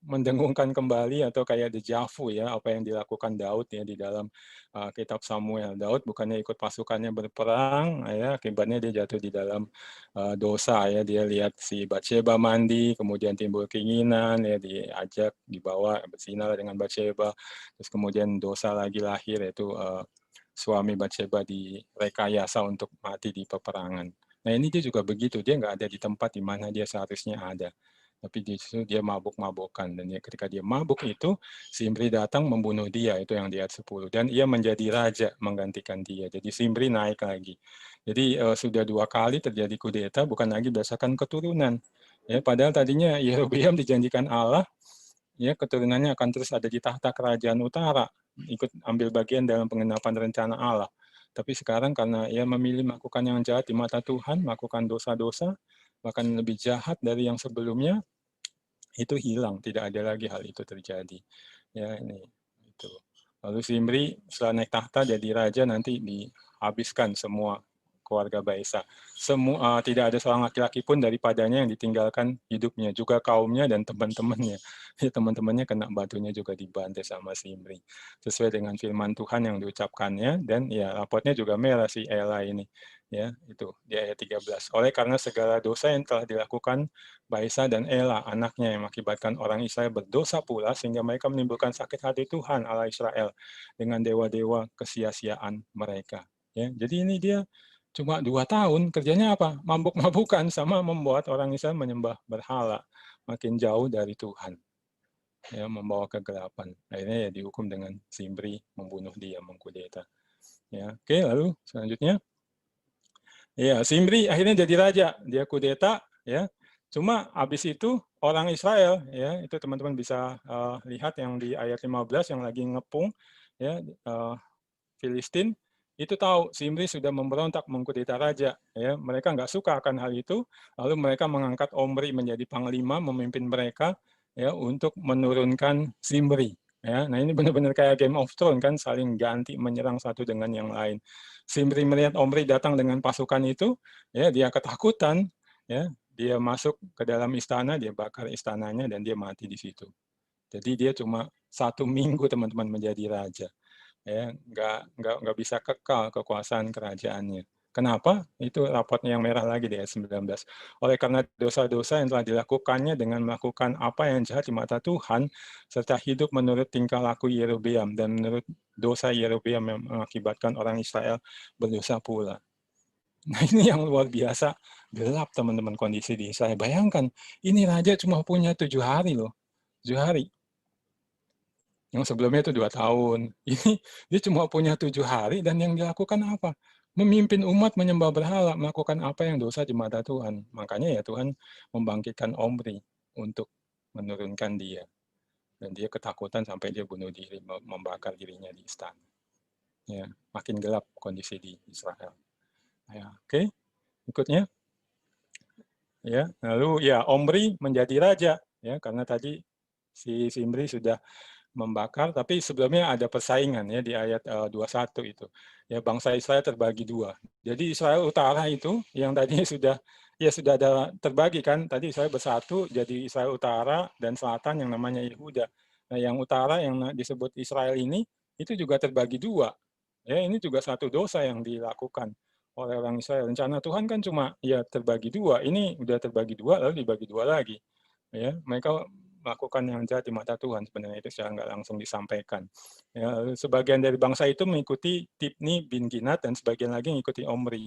mendengungkan kembali atau kayak deja vu ya, apa yang dilakukan Daud ya di dalam kitab Samuel. Daud bukannya ikut pasukannya berperang, ya akibatnya dia jatuh di dalam dosa ya. Dia lihat si Batsheba mandi, kemudian timbul keinginan ya, diajak, dibawa berzina dengan Batsheba, terus kemudian dosa lagi lahir, yaitu suami Batsheba direkayasa untuk mati di peperangan. Nah ini dia juga begitu, dia nggak ada di tempat di mana dia seharusnya ada. Tapi justru dia mabuk-mabukan. Dan ketika dia mabuk itu, Zimri datang membunuh dia, itu yang di ayat 10. Dan ia menjadi raja menggantikan dia. Jadi Zimri naik lagi. Jadi sudah 2 kali terjadi kudeta, bukan lagi berdasarkan keturunan. Ya, padahal tadinya Yerobeam dijanjikan Allah, ya keturunannya akan terus ada di tahta kerajaan utara, ikut ambil bagian dalam pengenapan rencana Allah. Tapi sekarang karena ia memilih melakukan yang jahat di mata Tuhan, melakukan dosa-dosa, bahkan lebih jahat dari yang sebelumnya, itu hilang, tidak ada lagi hal itu terjadi. Ya ini itu. Lalu Zimri setelah naik tahta jadi raja, nanti dihabiskan semua keluarga Baesa. Semua tidak ada seorang laki-laki pun daripadanya yang ditinggalkan hidupnya, juga kaumnya dan teman-temannya. Ya, teman-temannya kena batunya juga dibantai sama Zimri. Sesuai dengan firman Tuhan yang diucapkannya, dan ya rapotnya juga merah si Ela ini. Ya, itu di ayat 13. Oleh karena segala dosa yang telah dilakukan Baesa dan Ela, anaknya, yang mengakibatkan orang Israel berdosa pula, sehingga mereka menimbulkan sakit hati Tuhan Allah Israel dengan dewa-dewa kesia-siaan mereka. Ya, jadi ini dia cuma 2 tahun, kerjanya apa? Mabuk-mabukan sama membuat orang Israel menyembah berhala, makin jauh dari Tuhan. Ya, membawa kegelapan. Akhirnya ya dihukum dengan Zimri membunuh dia, mengkudeta. Ya, oke, lalu selanjutnya. Ya, Zimri akhirnya jadi raja, dia kudeta, ya. Cuma habis itu orang Israel, ya, itu teman-teman bisa lihat yang di ayat 15 yang lagi ngepung, ya, Filistin, itu tahu Zimri sudah memberontak mengkudeta raja, ya. Mereka nggak suka akan hal itu, lalu mereka mengangkat Omri menjadi panglima, memimpin mereka, ya, untuk menurunkan Zimri. Ya, nah ini benar-benar kayak Game of Thrones kan, saling ganti menyerang satu dengan yang lain. Zimri melihat Omri datang dengan pasukan itu, ya dia ketakutan, ya dia masuk ke dalam istana, dia bakar istananya dan dia mati di situ. Jadi dia cuma 1 minggu teman-teman menjadi raja, ya nggak bisa kekal kekuasaan kerajaannya. Kenapa? Itu rapotnya yang merah lagi di ayat 19. Oleh karena dosa-dosa yang telah dilakukannya dengan melakukan apa yang jahat di mata Tuhan, serta hidup menurut tingkah laku Yerobeam, dan menurut dosa Yerobeam yang mengakibatkan orang Israel berdosa pula. Nah ini yang luar biasa, gelap teman-teman kondisi di Israel. Bayangkan, ini raja cuma punya 7 hari loh, 7 hari. Yang sebelumnya itu 2 tahun. Ini dia cuma punya 7 hari dan yang dilakukan apa? Memimpin umat menyembah berhala, melakukan apa yang dosa di mata Tuhan. Makanya ya Tuhan membangkitkan Omri untuk menurunkan dia. Dan dia ketakutan sampai dia bunuh diri, membakar dirinya di istana. Ya, makin gelap kondisi di Israel. Ya, oke. Berikutnya. Ya, lalu ya Omri menjadi raja ya karena tadi si Zimri sudah membakar, tapi sebelumnya ada persaingan ya di ayat 21 itu. Ya bangsa Israel terbagi 2. Jadi Israel utara itu yang tadinya sudah ada terbagi kan, tadi Israel bersatu jadi Israel utara dan selatan yang namanya Yehuda. Nah, yang utara yang disebut Israel ini itu juga terbagi 2. Ya, ini juga satu dosa yang dilakukan oleh orang Israel. Rencana Tuhan kan cuma ya terbagi 2. Ini udah terbagi 2 lalu dibagi 2 lagi. Ya, mereka melakukan yang jahat di mata Tuhan, sebenarnya itu secara nggak langsung disampaikan. Ya, sebagian dari bangsa itu mengikuti Tibni bin Ginat dan sebagian lagi mengikuti Omri.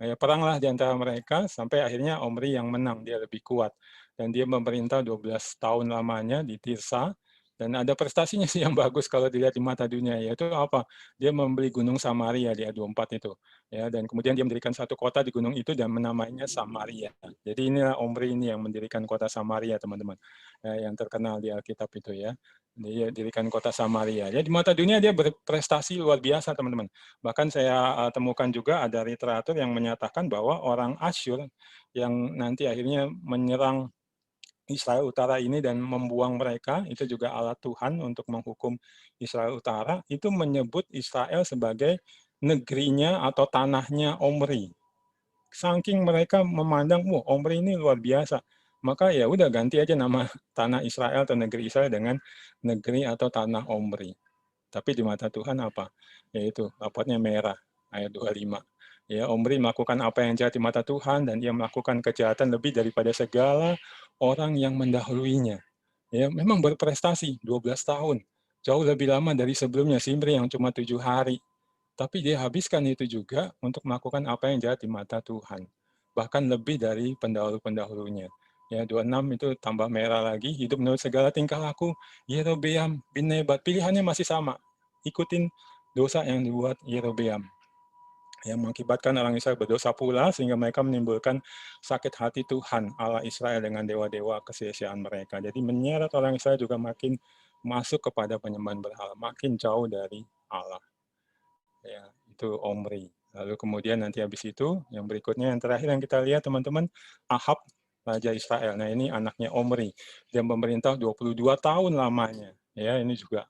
Ya, peranglah di antara mereka sampai akhirnya Omri yang menang, dia lebih kuat. Dan dia memerintah 12 tahun lamanya di Tirsa. Dan ada prestasinya sih yang bagus kalau dilihat di mata dunia, yaitu apa? Dia membeli Gunung Samaria di ayat 24 itu. Ya, dan kemudian dia mendirikan satu kota di gunung itu dan menamainya Samaria. Jadi inilah Omri ini yang mendirikan kota Samaria, teman-teman. Ya, yang terkenal di Alkitab itu ya. Dia dirikan kota Samaria. Ya, di mata dunia dia berprestasi luar biasa, teman-teman. Bahkan saya temukan juga ada literatur yang menyatakan bahwa orang Asyur yang nanti akhirnya menyerang Israel Utara ini dan membuang mereka, itu juga alat Tuhan untuk menghukum Israel Utara, itu menyebut Israel sebagai negerinya atau tanahnya Omri. Saking mereka memandang, wah Omri ini luar biasa. maka ya udah ganti aja nama tanah Israel atau negeri Israel dengan negeri atau tanah Omri. Tapi di mata Tuhan apa? Yaitu rapotnya merah, ayat 25. Ya, Omri melakukan apa yang jahat di mata Tuhan dan ia melakukan kejahatan lebih daripada segala orang yang mendahuluinya. Ya, memang berprestasi 12 tahun. Jauh lebih lama dari sebelumnya Simri yang cuma 7 hari. Tapi dia habiskan itu juga untuk melakukan apa yang jahat di mata Tuhan. Bahkan lebih dari pendahulu-pendahulunya. Ya, 26 itu tambah merah lagi, hidup menurut segala tingkah laku Yerobeam bin Nebat. Pilihannya masih sama. Ikutin dosa yang dibuat Yerobeam. Yang mengakibatkan orang Israel berdosa pula sehingga mereka menimbulkan sakit hati Tuhan Allah Israel dengan dewa-dewa kesia-siaan mereka. Jadi menyeret orang Israel juga makin masuk kepada penyembahan berhala, makin jauh dari Allah. Ya, itu Omri. Lalu kemudian nanti habis itu, yang berikutnya yang terakhir yang kita lihat teman-teman, Ahab, Raja Israel. Nah ini anaknya Omri. Dia memerintah 22 tahun lamanya. Ya, ini juga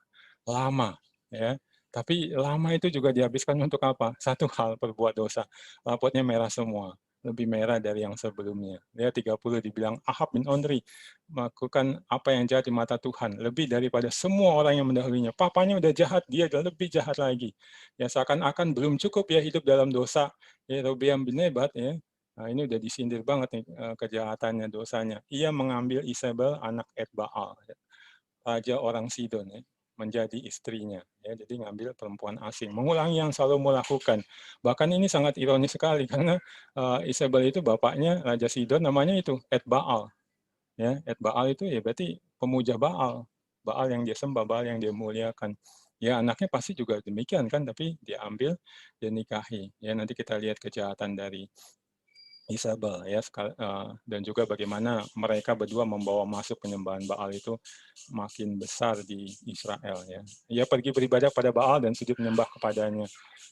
lama. Ya, tapi lama itu juga dihabiskan untuk apa? Satu hal, berbuat dosa. Rapotnya merah semua. Lebih merah dari yang sebelumnya. Dia 30 dibilang Ahab bin Omri melakukan apa yang jahat di mata Tuhan. Lebih daripada semua orang yang mendahulunya. Papanya udah jahat, dia udah lebih jahat lagi. Ya seakan-akan belum cukup ya hidup dalam dosa. Yerobeam bin Nebat ya. Nah, ini udah disindir banget nih kejahatannya, dosanya. Ia mengambil Isabel anak Etbaal, raja orang Sidon ya, menjadi istrinya. Ya, jadi ngambil perempuan asing. Mengulangi yang Salomo lakukan. Bahkan ini sangat ironis sekali karena Isabel itu bapaknya raja Sidon namanya itu Etbaal. Ya, Etbaal itu ya berarti pemuja Baal. Baal yang dia sembah, Baal yang dia muliakan. Ya anaknya pasti juga demikian kan, tapi dia ambil, dia nikahi. Ya nanti kita lihat kejahatan dari Isabel ya, dan juga bagaimana mereka berdua membawa masuk penyembahan Baal itu makin besar di Israel ya. Ia pergi beribadah pada Baal dan sujud menyembah kepadanya.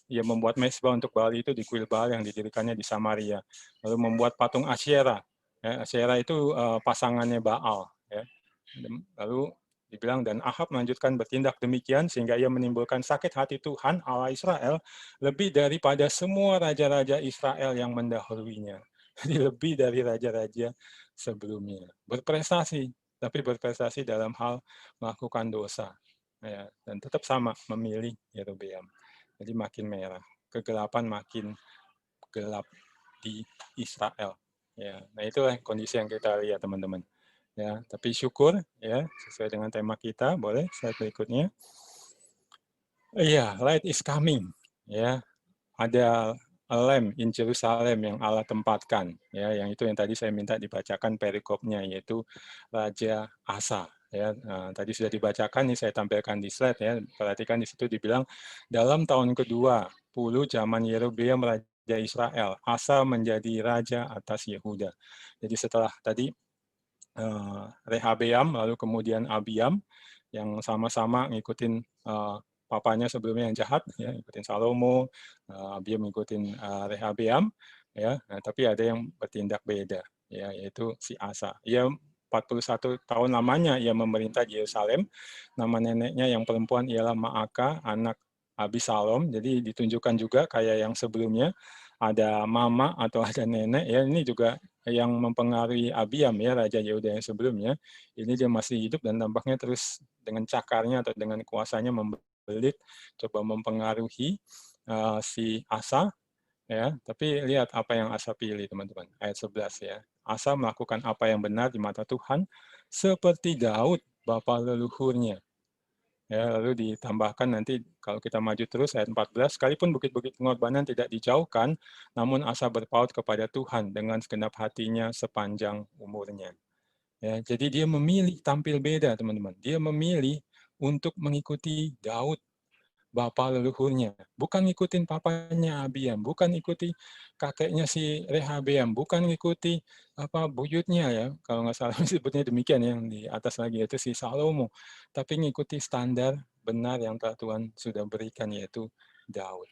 Ia membuat mezbah untuk Baal itu di kuil Baal yang didirikannya di Samaria. Lalu membuat patung Asyera. Ya, Asyera itu pasangannya Baal ya. Lalu dibilang dan Ahab melanjutkan bertindak demikian sehingga ia menimbulkan sakit hati Tuhan Allah Israel lebih daripada semua raja-raja Israel yang mendahuluinya. Jadi lebih dari raja-raja sebelumnya. Berprestasi, tapi berprestasi dalam hal melakukan dosa. Ya, dan tetap sama memilih Yerobeam. Jadi makin merah, kegelapan makin gelap di Israel. Ya, nah itulah kondisi yang kita lihat teman-teman. Ya, tapi syukur ya sesuai dengan tema kita. Boleh slide berikutnya. Iya, light is coming. Ya, ada a lamp in Jerusalem yang Allah tempatkan. Ya, yang itu yang tadi saya minta dibacakan perikopnya yaitu Raja Asa. Ya, tadi sudah dibacakan, ini saya tampilkan di slide ya. Perhatikan di situ dibilang dalam tahun kedua puluh zaman Yerobeam Raja Israel, Asa menjadi raja atas Yehuda. Jadi setelah tadi Rehabeam, lalu kemudian Abiam, yang sama-sama ngikutin papanya sebelumnya yang jahat, ya, ngikutin Salomo, Abiam ngikutin Rehabeam, ya, nah, tapi ada yang bertindak beda, ya, yaitu si Asa. Ia 41 tahun lamanya ia memerintah di Yerusalem. Nama neneknya yang perempuan ialah Maaka, anak Abisalom. Jadi ditunjukkan juga kayak yang sebelumnya ada mama atau ada nenek. Ya ini juga yang mempengaruhi Abiam ya Raja Yehuda yang sebelumnya. Ini dia masih hidup dan tampaknya terus dengan cakarnya atau dengan kuasanya membelit, coba mempengaruhi si Asa. Ya, tapi lihat apa yang Asa pilih teman-teman. Ayat 11 ya. Asa melakukan apa yang benar di mata Tuhan seperti Daud bapa leluhurnya. Ya, lalu ditambahkan nanti kalau kita maju terus ayat 14, sekalipun bukit-bukit pengorbanan tidak dijauhkan, namun Asa berpaut kepada Tuhan dengan segenap hatinya sepanjang umurnya. Ya, jadi dia memilih tampil beda, teman-teman. Dia memilih untuk mengikuti Daud bapak leluhurnya, bukan ngikutin papanya Abiam, bukan ikuti kakeknya si Rehabeam, bukan ngikuti apa buyutnya ya, kalau nggak salah disebutnya demikian yang di atas lagi itu si Salomo, tapi ngikuti standar benar yang Tuhan sudah berikan yaitu Daud.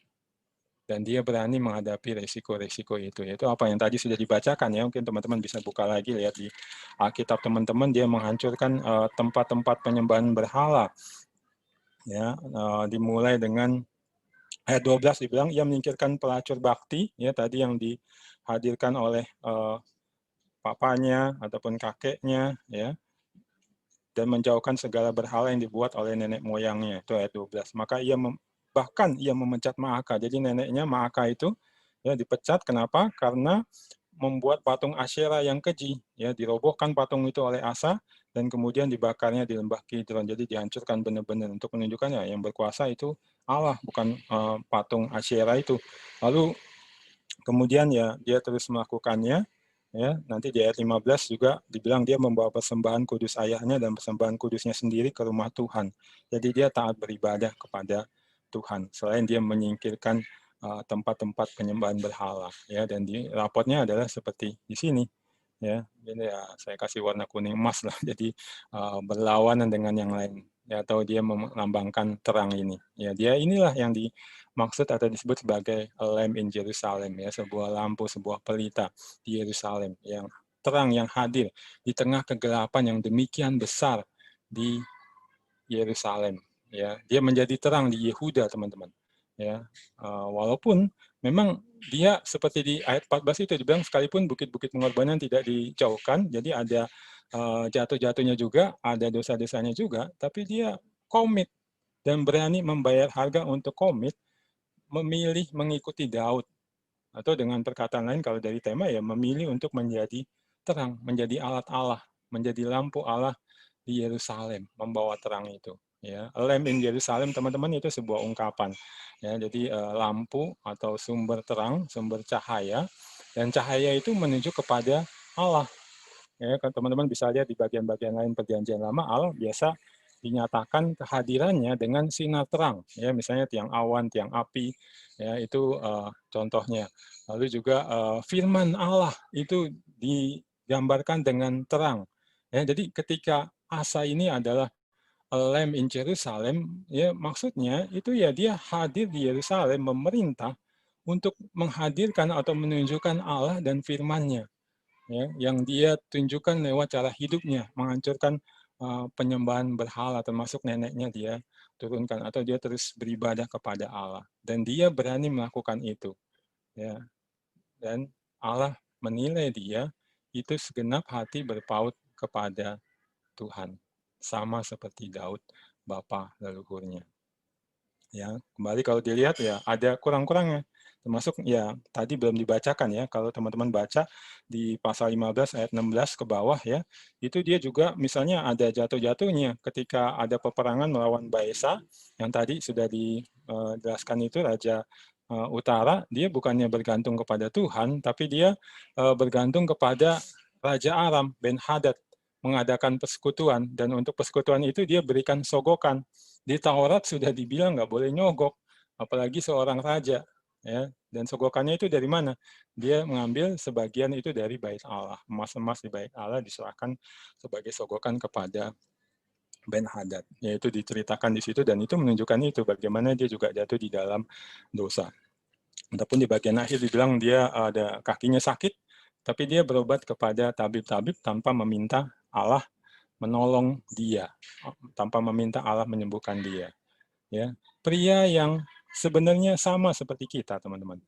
Dan dia berani menghadapi resiko-resiko itu. Yaitu apa yang tadi sudah dibacakan ya, mungkin teman-teman bisa buka lagi lihat di Alkitab teman-teman, dia menghancurkan tempat-tempat penyembahan berhala. Ya, dimulai dengan ayat 12 dibilang ia menyingkirkan pelacur bakti ya tadi yang dihadirkan oleh papanya ataupun kakeknya, ya, dan menjauhkan segala berhala yang dibuat oleh nenek moyangnya. Itu ayat 12. Maka bahkan ia memecat Maaka. Jadi neneknya Maaka itu ya dipecat. Kenapa? Karena membuat patung Asyera yang keji. Ya, dirobohkan patung itu oleh Asa dan kemudian dibakarnya di lembah Kidron. Jadi dihancurkan benar-benar untuk menunjukkan ya yang berkuasa itu Allah, bukan patung Asyera itu. Lalu kemudian ya dia terus melakukannya. Ya, nanti di ayat 15 juga dibilang dia membawa persembahan kudus ayahnya dan persembahan kudusnya sendiri ke rumah Tuhan. Jadi dia taat beribadah kepada Tuhan. Selain dia menyingkirkan tempat-tempat penyembahan berhala, ya, dan di raportnya adalah seperti di sini, ya. Ini ya saya kasih warna kuning emas lah. Jadi berlawanan dengan yang lain, ya, atau dia melambangkan terang ini. Ya, dia inilah yang dimaksud atau disebut sebagai a lamp in Jerusalem, ya, sebuah lampu, sebuah pelita di Yerusalem yang terang, yang hadir di tengah kegelapan yang demikian besar di Yerusalem. Ya, dia menjadi terang di Yehuda, teman-teman. Ya, walaupun memang dia seperti di ayat 14 itu dibilang sekalipun bukit-bukit pengorbanan tidak dijauhkan, jadi ada jatuh-jatuhnya juga, ada dosa-dosanya juga, tapi dia komit dan berani membayar harga untuk komit memilih mengikuti Daud. Atau dengan perkataan lain kalau dari tema ya memilih untuk menjadi terang, menjadi alat Allah, menjadi lampu Allah di Yerusalem, membawa terang itu. Ya, lamp in Yerusalem, teman-teman, itu sebuah ungkapan. Ya, jadi lampu atau sumber terang, sumber cahaya, dan cahaya itu menuju kepada Allah. Ya, kan teman-teman bisa lihat di bagian-bagian lain Perjanjian Lama, Allah biasa dinyatakan kehadirannya dengan sinar terang, ya, misalnya tiang awan, tiang api, ya, itu contohnya. Lalu juga firman Allah itu digambarkan dengan terang. Ya, jadi ketika Asa ini adalah a lamp in Jerusalem, ya, maksudnya itu ya dia hadir di Yerusalem memerintah untuk menghadirkan atau menunjukkan Allah dan firman-Nya, ya, yang dia tunjukkan lewat cara hidupnya, menghancurkan penyembahan berhala, termasuk neneknya dia turunkan, atau dia terus beribadah kepada Allah, dan dia berani melakukan itu, ya, dan Allah menilai dia itu segenap hati berpaut kepada Tuhan, sama seperti Daud, bapa leluhurnya. Ya, kembali kalau dilihat ya ada kurang-kurangnya. Termasuk ya tadi belum dibacakan ya. Kalau teman-teman baca di pasal 15 ayat 16 ke bawah ya, itu dia juga misalnya ada jatuh-jatuhnya ketika ada peperangan melawan Baesa yang tadi sudah dijelaskan itu raja utara, dia bukannya bergantung kepada Tuhan, tapi dia bergantung kepada raja Aram, Ben-Hadad, mengadakan persekutuan, dan untuk persekutuan itu dia berikan sogokan. Di Taurat sudah dibilang nggak boleh nyogok, apalagi seorang raja. Ya, dan sogokannya itu dari mana? Dia mengambil sebagian itu dari bait Allah. Emas-emas di bait Allah diserahkan sebagai sogokan kepada Ben-Hadad. Yaitu diceritakan di situ, dan itu menunjukkan itu, bagaimana dia juga jatuh di dalam dosa. Adapun di bagian akhir dibilang dia ada kakinya sakit, tapi dia berobat kepada tabib-tabib tanpa meminta Allah menolong dia, tanpa meminta Allah menyembuhkan dia. Ya, pria yang sebenarnya sama seperti kita, teman-teman.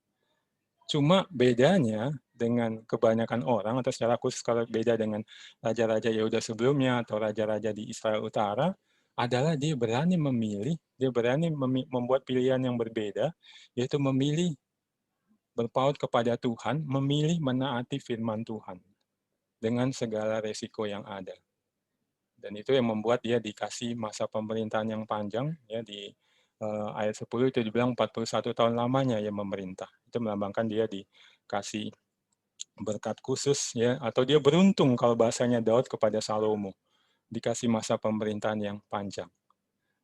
Cuma bedanya dengan kebanyakan orang, atau secara khusus kalau beda dengan raja-raja Yehuda sebelumnya atau raja-raja di Israel Utara, adalah dia berani memilih, dia berani membuat pilihan yang berbeda, yaitu memilih berpaut kepada Tuhan, memilih menaati firman Tuhan dengan segala resiko yang ada. Dan itu yang membuat dia dikasih masa pemerintahan yang panjang, ya, di ayat 10 itu dibilang 41 tahun lamanya yang memerintah. Itu melambangkan dia dikasih berkat khusus, ya, atau dia beruntung kalau bahasanya Daud kepada Salomo, dikasih masa pemerintahan yang panjang.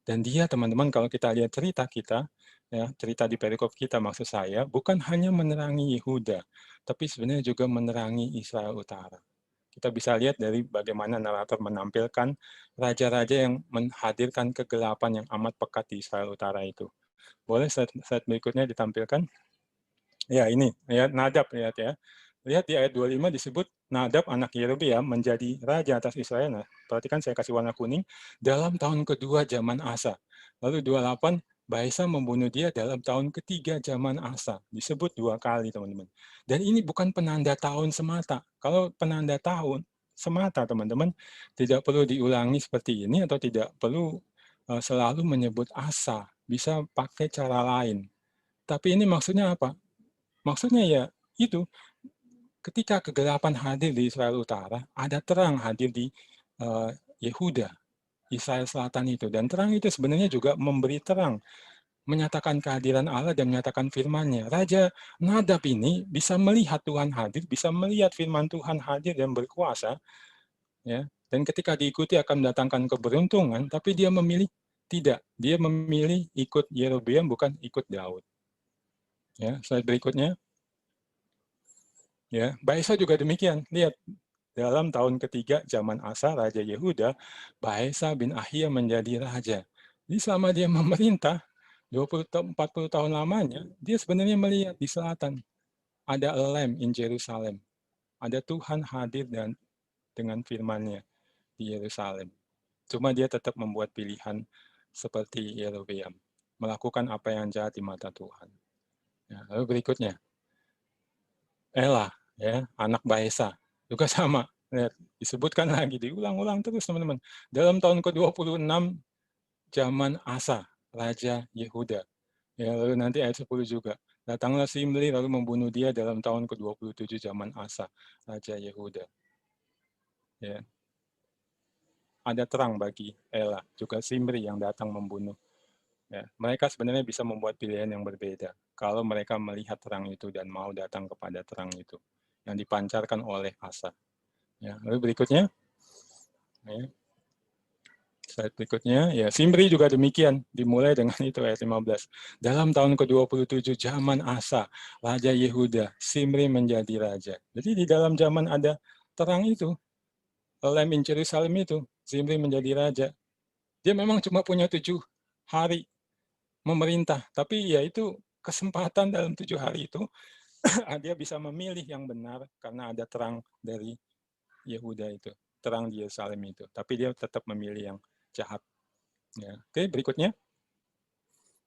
Dan dia, teman-teman, kalau kita lihat cerita kita, ya, cerita di perikop kita maksud saya, bukan hanya menerangi Yehuda, tapi sebenarnya juga menerangi Israel Utara. Kita bisa lihat dari bagaimana narator menampilkan raja-raja yang menghadirkan kegelapan yang amat pekat di Israel Utara itu. Boleh slide berikutnya ditampilkan? Ya, ini, ya, Nadab, lihat ya. Lihat di ayat 25 disebut Nadab anak Yerobeam menjadi raja atas Israel. Nah, perhatikan saya kasih warna kuning, dalam tahun kedua zaman Asa. Lalu 28, Baesa membunuh dia dalam tahun ketiga zaman Asa. Disebut 2 kali, teman-teman. Dan ini bukan penanda tahun semata. Kalau penanda tahun semata, teman-teman, tidak perlu diulangi seperti ini atau tidak perlu selalu menyebut Asa. Bisa pakai cara lain. Tapi ini maksudnya apa? Maksudnya ya itu, ketika kegelapan hadir di Israel Utara, ada terang hadir di Yehuda, Israel Selatan itu. Dan terang itu sebenarnya juga memberi terang, menyatakan kehadiran Allah dan menyatakan firman-Nya. Raja Nadab ini bisa melihat Tuhan hadir, bisa melihat firman Tuhan hadir dan berkuasa, ya. Dan ketika diikuti akan mendatangkan keberuntungan, tapi dia memilih tidak. Dia memilih ikut Yerobeam, bukan ikut Daud. Ya, slide berikutnya. Ya, Baesa juga demikian. Lihat, dalam tahun ketiga zaman Asa, Raja Yehuda, Baesa bin Ahia menjadi raja. Jadi selama dia memerintah, 40 tahun lamanya, dia sebenarnya melihat di selatan, ada a lamb in Jerusalem. Ada Tuhan hadir dan dengan firman-Nya di Yerusalem. Cuma dia tetap membuat pilihan seperti Yerobeam, melakukan apa yang jahat di mata Tuhan. Ya, lalu berikutnya, Ela, ya, anak Baesa, juga sama. Lihat, disebutkan lagi, diulang-ulang terus, teman-teman. Dalam tahun ke-26 zaman Asa, Raja Yehuda. Ya, lalu nanti ayat 10 juga. Datanglah Simri lalu membunuh dia dalam tahun ke-27 zaman Asa, Raja Yehuda. Ya. Ada terang bagi Ela, juga Simri yang datang membunuh. Ya. Mereka sebenarnya bisa membuat pilihan yang berbeda kalau mereka melihat terang itu dan mau datang kepada terang itu yang dipancarkan oleh Asa. Ya. Lalu berikutnya, ya. Slide berikutnya, ya Simri juga demikian, dimulai dengan itu ayat 15. Dalam tahun ke-27 zaman Asa, Raja Yehuda, Simri menjadi raja. Jadi di dalam zaman ada terang itu, Lamb in Jerusalem itu, Simri menjadi raja. Dia memang cuma punya 7 hari memerintah, tapi ya itu kesempatan dalam 7 hari itu, dia bisa memilih yang benar karena ada terang dari Yehuda itu, terang di Yerusalem itu. Tapi dia tetap memilih yang jahat. Ya. Oke, berikutnya.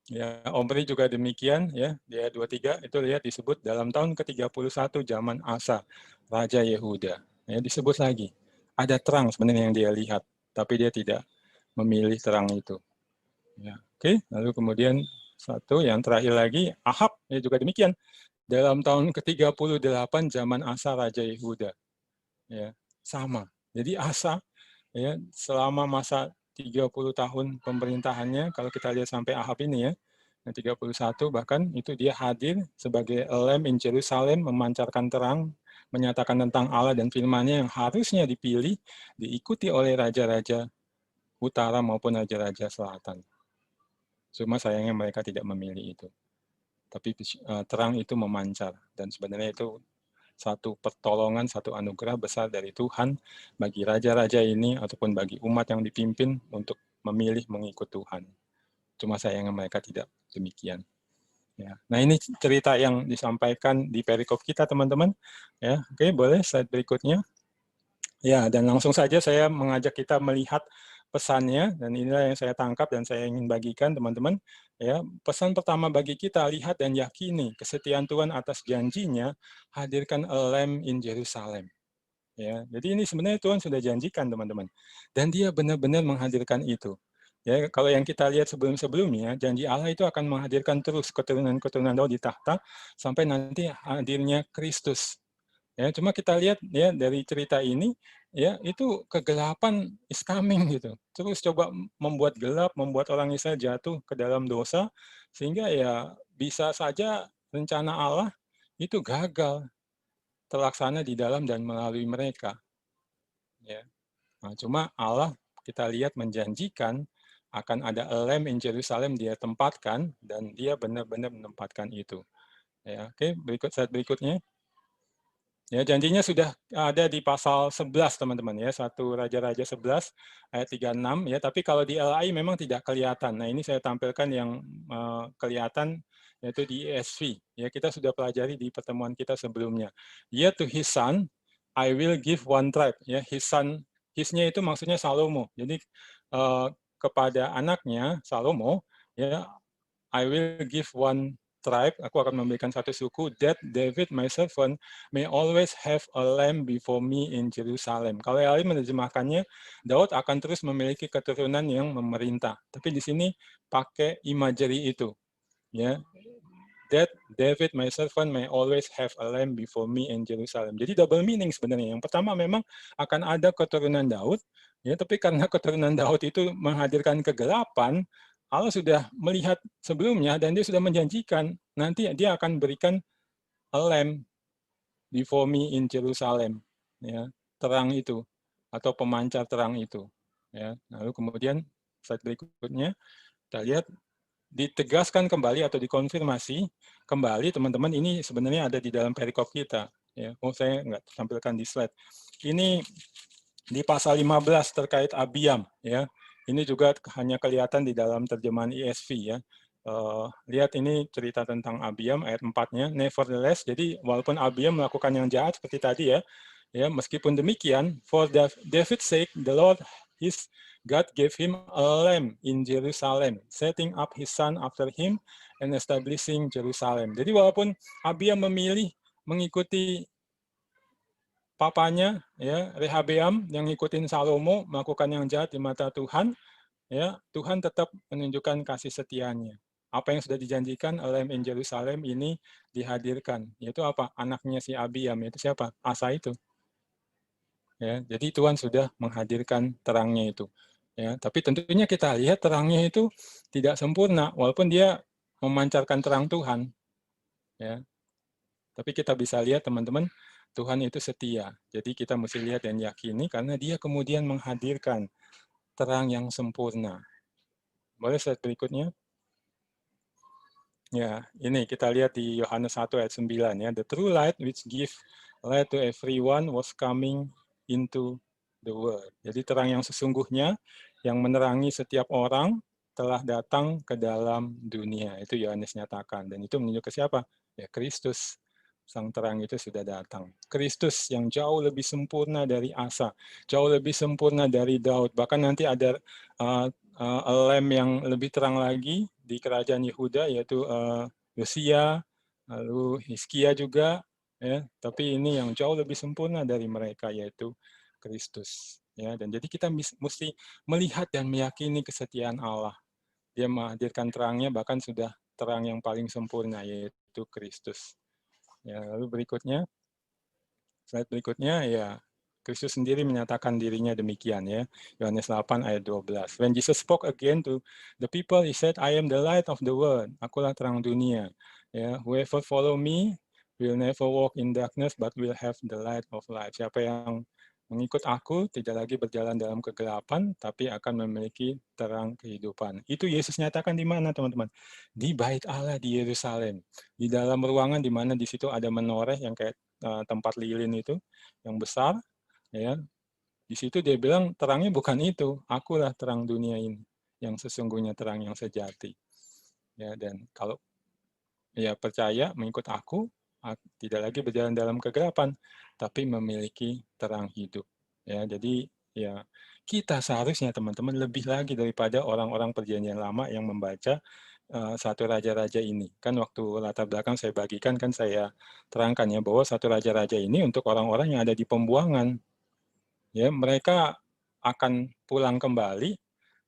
Ya, Omri juga demikian ya, di ayat 23 itu lihat disebut dalam tahun ke-31 zaman Asa, Raja Yehuda. Ya, disebut lagi. Ada terang sebenarnya yang dia lihat, tapi dia tidak memilih terang itu. Ya, oke, lalu kemudian satu yang terakhir lagi, Ahab ya juga demikian. Dalam tahun ke-38 zaman Asa Raja Yehuda. Ya, sama. Jadi Asa ya selama masa 30 tahun pemerintahannya, kalau kita lihat sampai Ahab ini ya, yang 31 bahkan itu dia hadir sebagai a lamb in Jerusalem, memancarkan terang, menyatakan tentang Allah dan firman-Nya yang harusnya dipilih, diikuti oleh raja-raja utara maupun raja-raja selatan. Cuma sayangnya mereka tidak memilih itu. Tapi terang itu memancar dan sebenarnya itu satu pertolongan, satu anugerah besar dari Tuhan bagi raja-raja ini ataupun bagi umat yang dipimpin untuk memilih mengikut Tuhan. Cuma sayangnya mereka tidak demikian. Ya. Nah ini cerita yang disampaikan di perikop kita teman-teman. Ya, oke boleh slide berikutnya. Ya dan langsung saja saya mengajak kita melihat pesannya dan inilah yang saya tangkap dan saya ingin bagikan teman-teman. Ya, pesan pertama bagi kita, lihat dan yakini kesetiaan Tuhan atas janjinya, hadirkan a lamb in Jerusalem. Ya, jadi ini sebenarnya Tuhan sudah janjikan teman-teman, dan Dia benar-benar menghadirkan itu. Ya, kalau yang kita lihat sebelum-sebelumnya, janji Allah itu akan menghadirkan terus keturunan-keturunan Daud di tahta sampai nanti hadirnya Kristus. Ya, cuma kita lihat ya dari cerita ini ya itu kegelapan is coming gitu. Terus coba membuat gelap, membuat orang Israel jatuh ke dalam dosa sehingga ya bisa saja rencana Allah itu gagal terlaksana di dalam dan melalui mereka. Ya. Nah, cuma Allah kita lihat menjanjikan akan ada a lamb in Jerusalem dia tempatkan dan dia benar-benar menempatkan itu. Ya, oke, slide berikutnya. Ya, janjinya sudah ada di pasal 11 teman-teman ya, 1 Raja-Raja 11 ayat 36 ya, tapi kalau di LAI memang tidak kelihatan. Nah, ini saya tampilkan yang kelihatan yaitu di ESV. Ya, kita sudah pelajari di pertemuan kita sebelumnya. Yet to his son I will give one tribe. Ya, his son, his-nya itu maksudnya Salomo. Jadi kepada anaknya Salomo ya I will give one tribe, aku akan memberikan satu suku, that David my servant may always have a lamb before me in Jerusalem. Kalau yang lain menerjemahkannya, Daud akan terus memiliki keturunan yang memerintah. Tapi di sini pakai imagery itu, ya. That David my servant may always have a lamb before me in Jerusalem. Jadi double meaning sebenarnya. Yang pertama memang akan ada keturunan Daud, ya, tapi karena keturunan Daud itu menghadirkan kegelapan, Allah sudah melihat sebelumnya dan dia sudah menjanjikan nanti dia akan berikan a lamb before me in Jerusalem, ya, terang itu atau pemancar terang itu, ya. Lalu kemudian slide berikutnya kita lihat ditegaskan kembali atau dikonfirmasi kembali, teman-teman, ini sebenarnya ada di dalam perikop kita, ya. Oh, saya nggak tampilkan di slide. Ini di pasal 15 terkait Abiam, ya. Ini juga hanya kelihatan di dalam terjemahan ESV, ya. Lihat ini cerita tentang Abiam ayat 4-nya. Nevertheless, jadi walaupun Abiam melakukan yang jahat seperti tadi, ya, meskipun demikian, for David's sake, the Lord his God gave him a lamb in Jerusalem, setting up his son after him and establishing Jerusalem. Jadi walaupun Abiam memilih mengikuti papanya, ya, Rehabeam, yang ngikutin Salomo melakukan yang jahat di mata Tuhan, ya, Tuhan tetap menunjukkan kasih setianya. Apa yang sudah dijanjikan oleh in Jerusalem ini dihadirkan, yaitu apa? Anaknya si Abiam, yaitu siapa? Asa itu. Ya, jadi Tuhan sudah menghadirkan terangnya itu. Ya, tapi tentunya kita lihat terangnya itu tidak sempurna, walaupun dia memancarkan terang Tuhan. Ya, tapi kita bisa lihat, teman-teman, Tuhan itu setia. Jadi kita mesti lihat dan yakini karena dia kemudian menghadirkan terang yang sempurna. Boleh slide berikutnya? Ya, ini kita lihat di Yohanes 1 ayat 9, ya. The true light which give light to everyone was coming into the world. Jadi terang yang sesungguhnya yang menerangi setiap orang telah datang ke dalam dunia. Itu Yohanes nyatakan, dan itu menunjuk ke siapa? Ya, Kristus. Sang terang itu sudah datang. Kristus yang jauh lebih sempurna dari Asa, jauh lebih sempurna dari Daud. Bahkan nanti ada lem yang lebih terang lagi di kerajaan Yehuda, yaitu Yosia, lalu Hizkia juga, ya. Tapi ini yang jauh lebih sempurna dari mereka, yaitu Kristus. Ya, dan jadi kita mesti melihat dan meyakini kesetiaan Allah. Dia menghadirkan terangnya, bahkan sudah terang yang paling sempurna, yaitu Kristus. Ya, lalu berikutnya, slide berikutnya, ya, Kristus sendiri menyatakan dirinya demikian, ya. Yohanes 8 ayat 12. When Jesus spoke again to the people, he said, I am the light of the world. Akulah terang dunia. Ya, whoever follow me will never walk in darkness, but will have the light of life. Siapa yang mengikut aku tidak lagi berjalan dalam kegelapan, tapi akan memiliki terang kehidupan. Itu Yesus nyatakan di mana, teman-teman? Di Bait Allah di Yerusalem. Di dalam ruangan di mana di situ ada menoreh yang kayak tempat lilin itu, yang besar, ya. Di situ dia bilang terangnya bukan itu, akulah terang dunia ini, yang sesungguhnya terang yang sejati. Ya, dan kalau ya percaya mengikut aku, tidak lagi berjalan dalam kegelapan, tapi memiliki terang hidup. Ya, jadi ya kita seharusnya, teman-teman, lebih lagi daripada orang-orang perjanjian lama yang membaca satu raja-raja ini. Kan waktu latar belakang saya bagikan, kan saya terangkan ya bahwa satu raja-raja ini untuk orang-orang yang ada di pembuangan. Ya, mereka akan pulang kembali,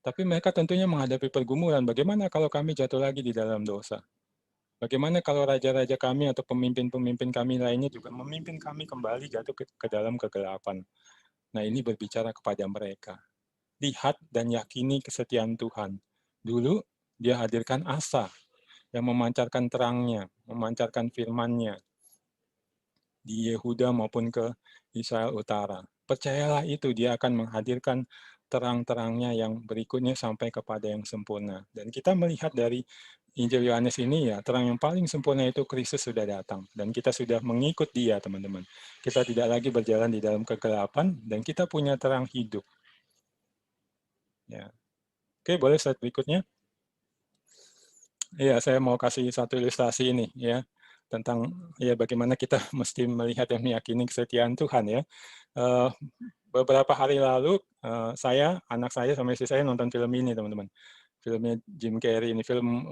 tapi mereka tentunya menghadapi pergumulan. Bagaimana kalau kami jatuh lagi di dalam dosa? Bagaimana kalau raja-raja kami atau pemimpin-pemimpin kami lainnya juga memimpin kami kembali jatuh ke dalam kegelapan? Nah, ini berbicara kepada mereka. Lihat dan yakini kesetiaan Tuhan. Dulu dia hadirkan Asa yang memancarkan terangnya, memancarkan firman-Nya di Yehuda maupun ke Israel Utara. Percayalah itu, dia akan menghadirkan terang-terangnya yang berikutnya sampai kepada yang sempurna. Dan kita melihat dari Injil Yohanes ini, ya, terang yang paling sempurna itu Kristus sudah datang. Dan kita sudah mengikut dia, teman-teman. Kita tidak lagi berjalan di dalam kegelapan, dan kita punya terang hidup. Ya. Oke, boleh slide berikutnya. Iya, saya mau kasih satu ilustrasi ini, ya, tentang ya bagaimana kita mesti melihat dan meyakini kesetiaan Tuhan, ya. Beberapa hari lalu, anak saya sama istri saya nonton film ini, teman-teman. filmnya Jim Carrey ini, film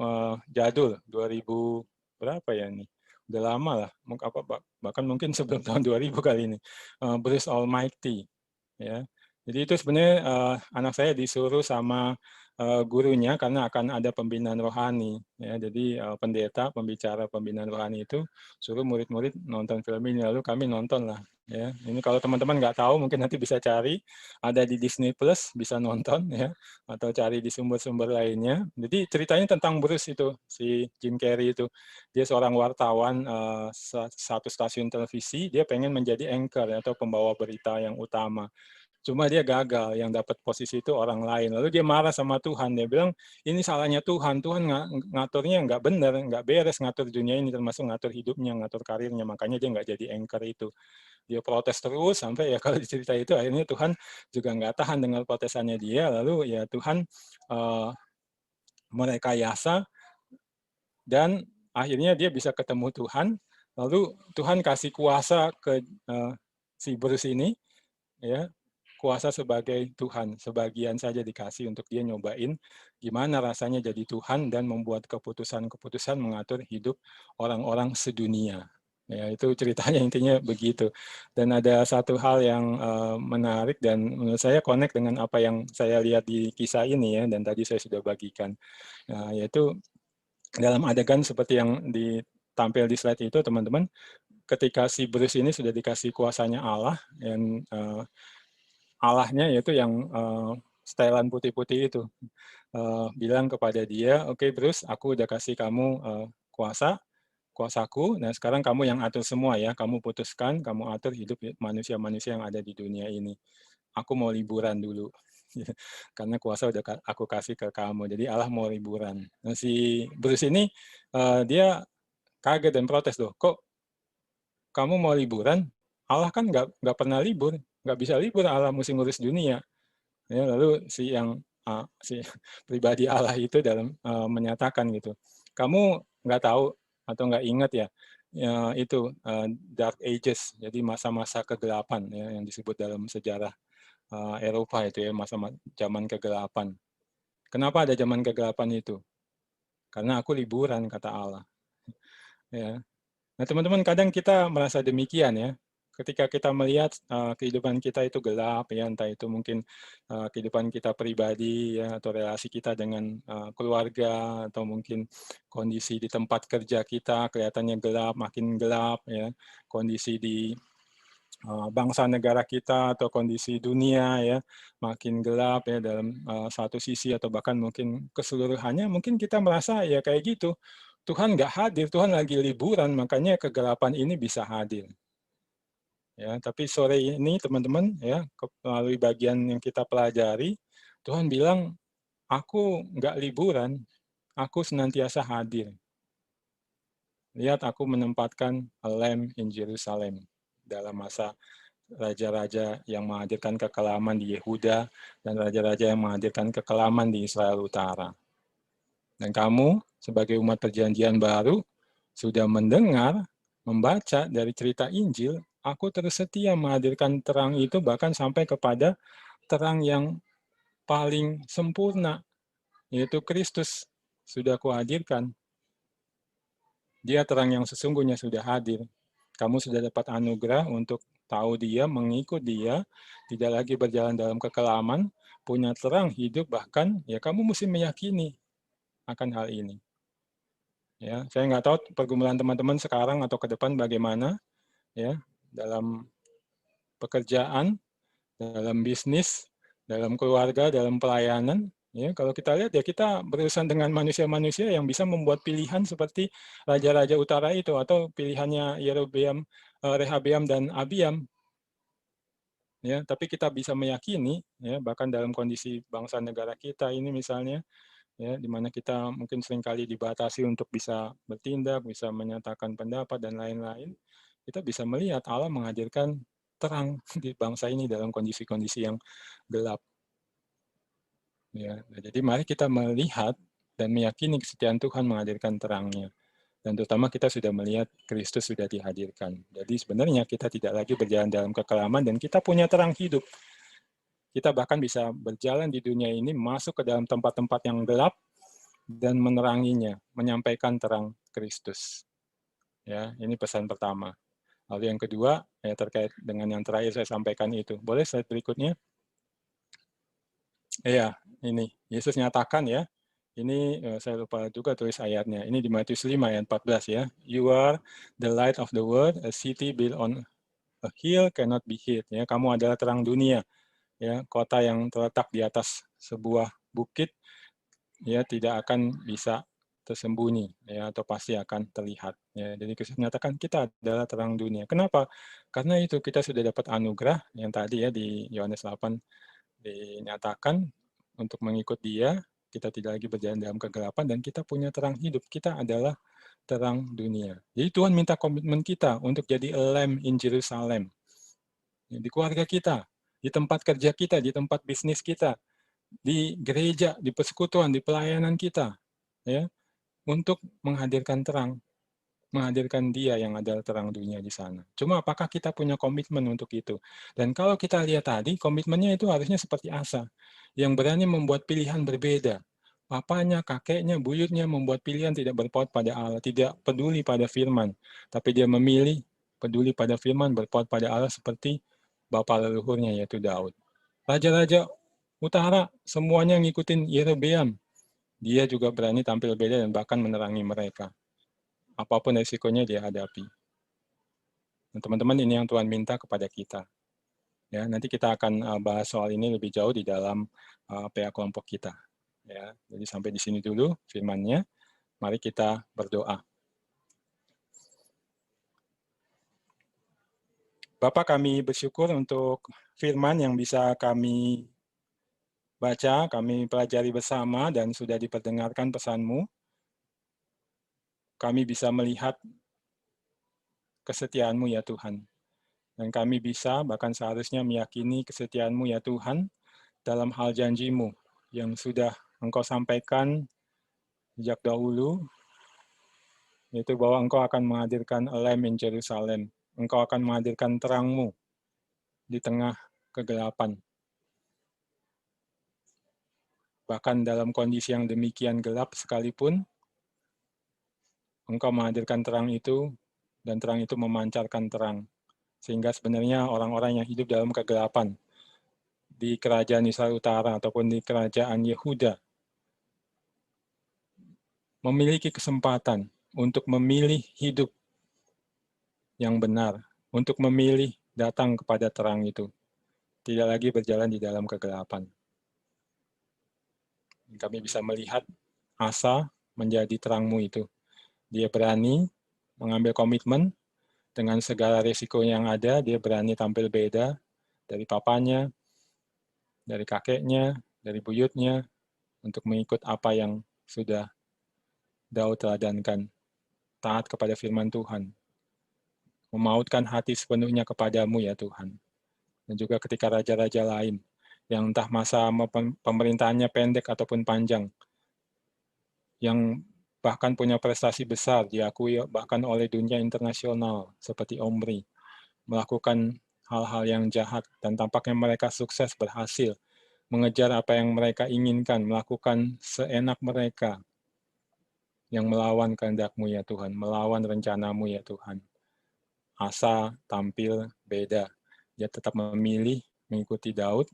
jadul 2000 berapa ya ini? Udah lama lah, bahkan mungkin sebelum tahun 2000 kali ini. Bruce Almighty, ya. Jadi itu sebenarnya anak saya disuruh sama gurunya karena akan ada pembinaan rohani, ya. Jadi pendeta, pembicara pembinaan rohani itu suruh murid-murid nonton film ini, lalu kami nonton lah. Ya, ini kalau teman-teman nggak tahu mungkin nanti bisa cari, ada di Disney Plus, bisa nonton ya, atau cari di sumber-sumber lainnya. Jadi ceritanya tentang Bruce itu, si Jim Carrey itu. Dia seorang wartawan satu stasiun televisi, dia pengen menjadi anchor atau pembawa berita yang utama. Cuma dia gagal, yang dapat posisi itu orang lain. Lalu dia marah sama Tuhan, dia bilang, ini salahnya Tuhan, Tuhan ngaturnya nggak benar, nggak beres ngatur dunia ini, termasuk ngatur hidupnya, ngatur karirnya, makanya dia nggak jadi anchor itu. Dia protes terus, sampai ya kalau cerita itu, akhirnya Tuhan juga nggak tahan dengan protesannya dia, lalu ya Tuhan merekayasa, dan akhirnya dia bisa ketemu Tuhan, lalu Tuhan kasih kuasa ke si Bruce ini, ya, kuasa sebagai Tuhan, sebagian saja dikasih untuk dia nyobain gimana rasanya jadi Tuhan dan membuat keputusan-keputusan mengatur hidup orang-orang sedunia. Ya, itu ceritanya intinya begitu. Dan ada satu hal yang menarik dan menurut saya connect dengan apa yang saya lihat di kisah ini ya, dan tadi saya sudah bagikan. Yaitu dalam adegan seperti yang ditampil di slide itu, teman-teman, ketika si Bruce ini sudah dikasih kuasanya Allah, dan Allahnya yaitu yang setelan putih-putih itu bilang kepada dia, oke Bruce, aku udah kasih kamu kuasaku, nah sekarang kamu yang atur semua ya, kamu putuskan, kamu atur hidup manusia-manusia yang ada di dunia ini. Aku mau liburan dulu, karena kuasa udah aku kasih ke kamu, jadi Allah mau liburan. Nah, si Bruce ini dia kaget dan protes loh, kok kamu mau liburan? Allah kan nggak pernah libur, nggak bisa libur, Allah mesti ngurus dunia. Ya, lalu si pribadi Allah itu dalam menyatakan gitu, kamu nggak tahu atau nggak ingat ya, itu Dark Ages, jadi masa-masa kegelapan ya, yang disebut dalam sejarah Eropa itu ya, masa zaman kegelapan. Kenapa ada zaman kegelapan itu? Karena aku liburan, kata Allah. Ya. Nah, teman-teman, kadang kita merasa demikian ya. Ketika kita melihat kehidupan kita itu gelap, ya, entah itu mungkin kehidupan kita pribadi, ya, atau relasi kita dengan keluarga, atau mungkin kondisi di tempat kerja kita kelihatannya gelap, makin gelap, ya, kondisi di bangsa negara kita atau kondisi dunia ya makin gelap ya dalam satu sisi atau bahkan mungkin keseluruhannya, mungkin kita merasa ya kayak gitu. Tuhan nggak hadir, Tuhan lagi liburan, makanya kegelapan ini bisa hadir. Ya, tapi sore ini teman-teman ya melalui bagian yang kita pelajari, Tuhan bilang, aku nggak liburan, aku senantiasa hadir. Lihat, aku menempatkan a lamb in Jerusalem dalam masa raja-raja yang menghadirkan kekelaman di Yehuda dan raja-raja yang menghadirkan kekelaman di Israel Utara. Dan kamu sebagai umat perjanjian baru sudah mendengar, membaca dari cerita Injil, aku terus setia menghadirkan terang itu bahkan sampai kepada terang yang paling sempurna, yaitu Kristus sudah kuhadirkan. Dia terang yang sesungguhnya sudah hadir. Kamu sudah dapat anugerah untuk tahu dia, mengikut dia, tidak lagi berjalan dalam kekelaman, punya terang hidup, bahkan ya kamu mesti meyakini akan hal ini. Ya, saya nggak tahu pergumulan teman-teman sekarang atau ke depan bagaimana, ya, dalam pekerjaan, dalam bisnis, dalam keluarga, dalam pelayanan. Ya, kalau kita lihat ya kita berurusan dengan manusia-manusia yang bisa membuat pilihan seperti raja-raja utara itu atau pilihannya Yerobeam, Rehabeam dan Abiam. Ya, tapi kita bisa meyakini ya bahkan dalam kondisi bangsa negara kita ini misalnya ya di mana kita mungkin seringkali dibatasi untuk bisa bertindak, bisa menyatakan pendapat dan lain-lain, kita bisa melihat Allah menghadirkan terang di bangsa ini dalam kondisi-kondisi yang gelap. Ya, jadi mari kita melihat dan meyakini kesetiaan Tuhan menghadirkan terangnya. Dan terutama kita sudah melihat Kristus sudah dihadirkan. Jadi sebenarnya kita tidak lagi berjalan dalam kekelaman dan kita punya terang hidup. Kita bahkan bisa berjalan di dunia ini, masuk ke dalam tempat-tempat yang gelap, dan meneranginya, menyampaikan terang Kristus. Ya, ini pesan pertama. Lalu yang kedua, ya terkait dengan yang terakhir saya sampaikan itu. Boleh slide berikutnya? Iya, ini Yesus nyatakan ya. Ini saya lupa juga tulis ayatnya. Ini di Matius 5 ayat 14 ya. You are the light of the world, a city built on a hill cannot be hid. Ya, kamu adalah terang dunia. Ya, kota yang terletak di atas sebuah bukit ya tidak akan bisa tersembunyi ya atau pasti akan terlihat ya. Jadi Kristus menyatakan kita adalah terang dunia. Kenapa? Karena itu kita sudah dapat anugerah yang tadi ya di Yohanes 8 dinyatakan untuk mengikut Dia, kita tidak lagi berjalan dalam kegelapan dan kita punya terang hidup. Kita adalah terang dunia. Jadi Tuhan minta komitmen kita untuk jadi a lamp in Jerusalem. Di keluarga kita, di tempat kerja kita, di tempat bisnis kita, di gereja, di persekutuan, di pelayanan kita, ya, untuk menghadirkan terang, menghadirkan Dia yang adalah terang dunia di sana. Cuma apakah kita punya komitmen untuk itu? Dan kalau kita lihat tadi, komitmennya itu harusnya seperti Asa, yang berani membuat pilihan berbeda. Papanya, kakeknya, buyutnya membuat pilihan tidak berpaut pada Allah, tidak peduli pada firman, tapi dia memilih peduli pada firman, berpaut pada Allah seperti bapa leluhurnya yaitu Daud. Raja-raja utara semuanya ngikutin Yerobeam. Dia juga berani tampil beda dan bahkan menerangi mereka. Apapun resikonya dia hadapi. Nah, teman-teman, ini yang Tuhan minta kepada kita. Ya, nanti kita akan bahas soal ini lebih jauh di dalam PA kelompok kita. Ya, jadi sampai di sini dulu firman-Nya. Mari kita berdoa. Bapa, kami bersyukur untuk firman yang bisa kami baca, kami pelajari bersama dan sudah diperdengarkan pesan-Mu. Kami bisa melihat kesetiaan-Mu ya Tuhan. Dan kami bisa bahkan seharusnya meyakini kesetiaan-Mu ya Tuhan dalam hal janji-Mu yang sudah Engkau sampaikan sejak dahulu, yaitu bahwa Engkau akan menghadirkan a lamp in Jerusalem. Engkau akan menghadirkan terang-Mu di tengah kegelapan. Bahkan dalam kondisi yang demikian gelap sekalipun, Engkau menghadirkan terang itu, dan terang itu memancarkan terang. Sehingga sebenarnya orang-orang yang hidup dalam kegelapan di kerajaan Israel Utara ataupun di kerajaan Yehuda memiliki kesempatan untuk memilih hidup yang benar, untuk memilih datang kepada terang itu. Tidak lagi berjalan di dalam kegelapan. Kami bisa melihat Asa menjadi terang-Mu itu. Dia berani mengambil komitmen dengan segala risiko yang ada, dia berani tampil beda dari papanya, dari kakeknya, dari buyutnya, untuk mengikut apa yang sudah Daud teladankan. Taat kepada firman Tuhan. Memautkan hati sepenuhnya kepadamu ya Tuhan. Dan juga ketika raja-raja lain, yang entah masa pemerintahannya pendek ataupun panjang, yang bahkan punya prestasi besar, diakui bahkan oleh dunia internasional, seperti Omri, melakukan hal-hal yang jahat, dan tampaknya mereka sukses berhasil mengejar apa yang mereka inginkan, melakukan seenak mereka, yang melawan kehendak-Mu ya Tuhan, melawan rencana-Mu ya Tuhan. Asa tampil beda. Dia tetap memilih mengikuti Daud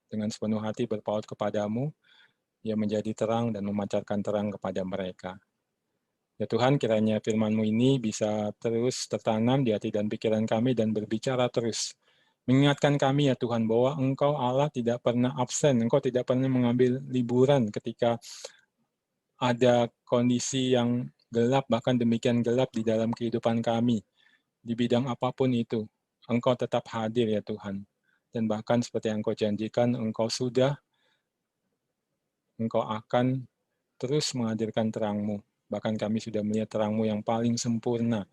dengan sepenuh hati berpaut kepadamu. Dia menjadi terang dan memancarkan terang kepada mereka. Ya Tuhan, kiranya firman-Mu ini bisa terus tertanam di hati dan pikiran kami dan berbicara terus. Mengingatkan kami ya Tuhan bahwa Engkau Allah tidak pernah absen, Engkau tidak pernah mengambil liburan ketika ada kondisi yang gelap, bahkan demikian gelap di dalam kehidupan kami. Di bidang apapun itu, Engkau tetap hadir ya Tuhan. Dan bahkan seperti yang Engkau janjikan, Engkau akan terus menghadirkan terang-Mu. Bahkan kami sudah melihat terang-Mu yang paling sempurna,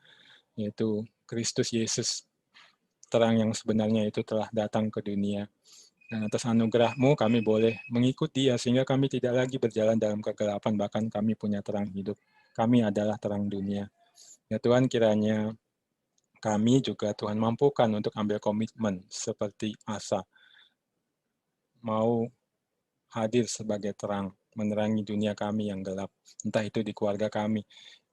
yaitu Kristus Yesus. Terang yang sebenarnya itu telah datang ke dunia. Dan atas anugerah-Mu kami boleh mengikuti Dia, sehingga kami tidak lagi berjalan dalam kegelapan, bahkan kami punya terang hidup. Kami adalah terang dunia. Ya Tuhan, kiranya kami juga Tuhan mampukan untuk ambil komitmen seperti Asa. Mau hadir sebagai terang menerangi dunia kami yang gelap. Entah itu di keluarga kami,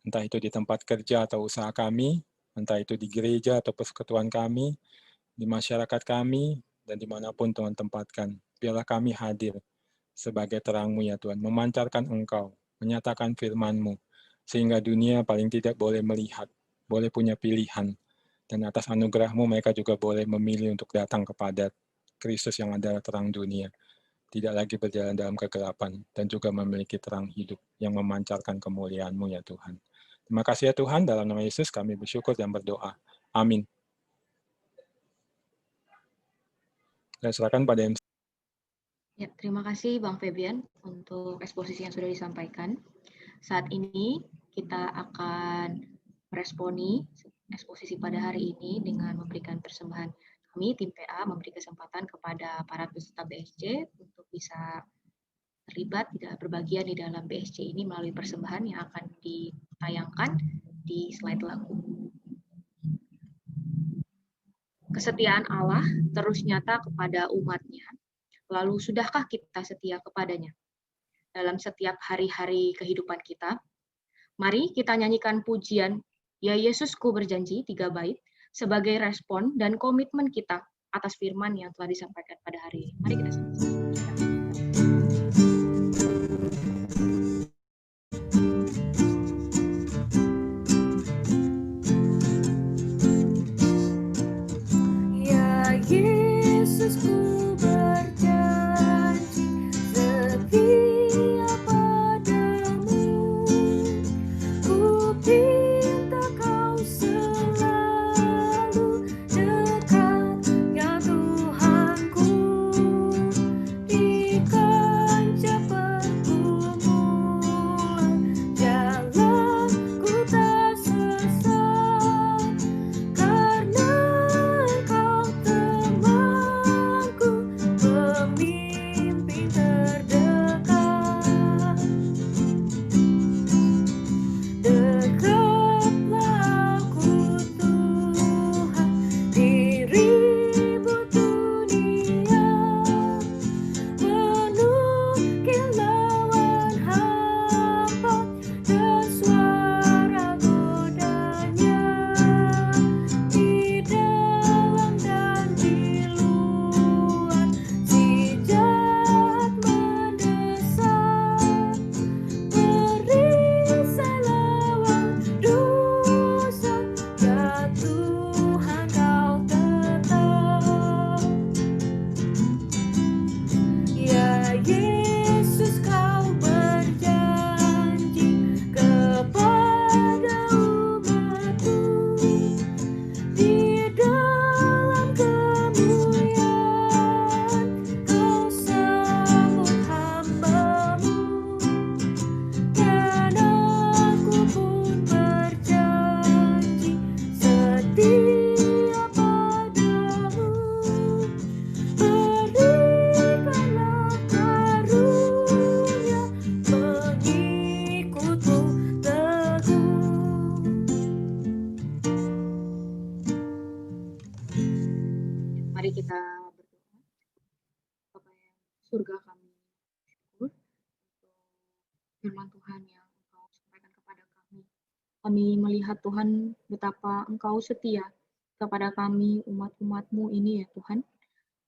entah itu di tempat kerja atau usaha kami, entah itu di gereja atau persekutuan kami, di masyarakat kami, dan dimanapun Tuhan tempatkan. Biarlah kami hadir sebagai terang-Mu ya Tuhan, memancarkan Engkau, menyatakan firman-Mu, sehingga dunia paling tidak boleh melihat, boleh punya pilihan, dan atas anugerah-Mu mereka juga boleh memilih untuk datang kepada Kristus yang adalah terang dunia, tidak lagi berjalan dalam kegelapan, dan juga memiliki terang hidup yang memancarkan kemuliaan-Mu ya Tuhan. Terima kasih ya Tuhan, dalam nama Yesus kami bersyukur dan berdoa. Amin. Dan silakan pada MC. Ya, terima kasih Bang Febian untuk eksposisi yang sudah disampaikan. Saat ini kita akan meresponi eksposisi pada hari ini dengan memberikan persembahan. Kami, tim PA, memberi kesempatan kepada para peserta BSC untuk bisa terlibat, tidak berbagian di dalam BSC ini melalui persembahan yang akan ditayangkan di slide lagu. Kesetiaan Allah terus nyata kepada umat-Nya. Lalu sudahkah kita setia kepadanya dalam setiap hari-hari kehidupan kita? Mari kita nyanyikan pujian Ya Yesusku berjanji 3 bait sebagai respon dan komitmen kita atas firman yang telah disampaikan pada hari ini. Mari kita sama-sama. Ya Yesusku berjanji setia padamu, ku minta kau selalu dekat ya Tuhanku, di kancah pergumulan jalanku tak sesat, karena Engkau temanku, pemimpin terdekat. Dekatlah aku Tuhan di ribut dunia, menukil lawan hamba dan suara godanya, di dalam dan di luar si jahat mendesak, perisai lawan dosa, ya Tuhan kau tetap. Ya Yesus kau berjanji kepada umat-Mu, di dalam kemuliaan kau sambut hamba-Mu, dan aku pun berjanji setia padamu. Berikanlah karunia mengikut-Mu teguh. Mari kita berdoa. Bapa yang surga, kami syukur untuk firman Tuhan yang Engkau sampaikan kepada kami. Kami melihat Tuhan betapa Engkau setia kepada kami umat-umat-Mu ini ya Tuhan.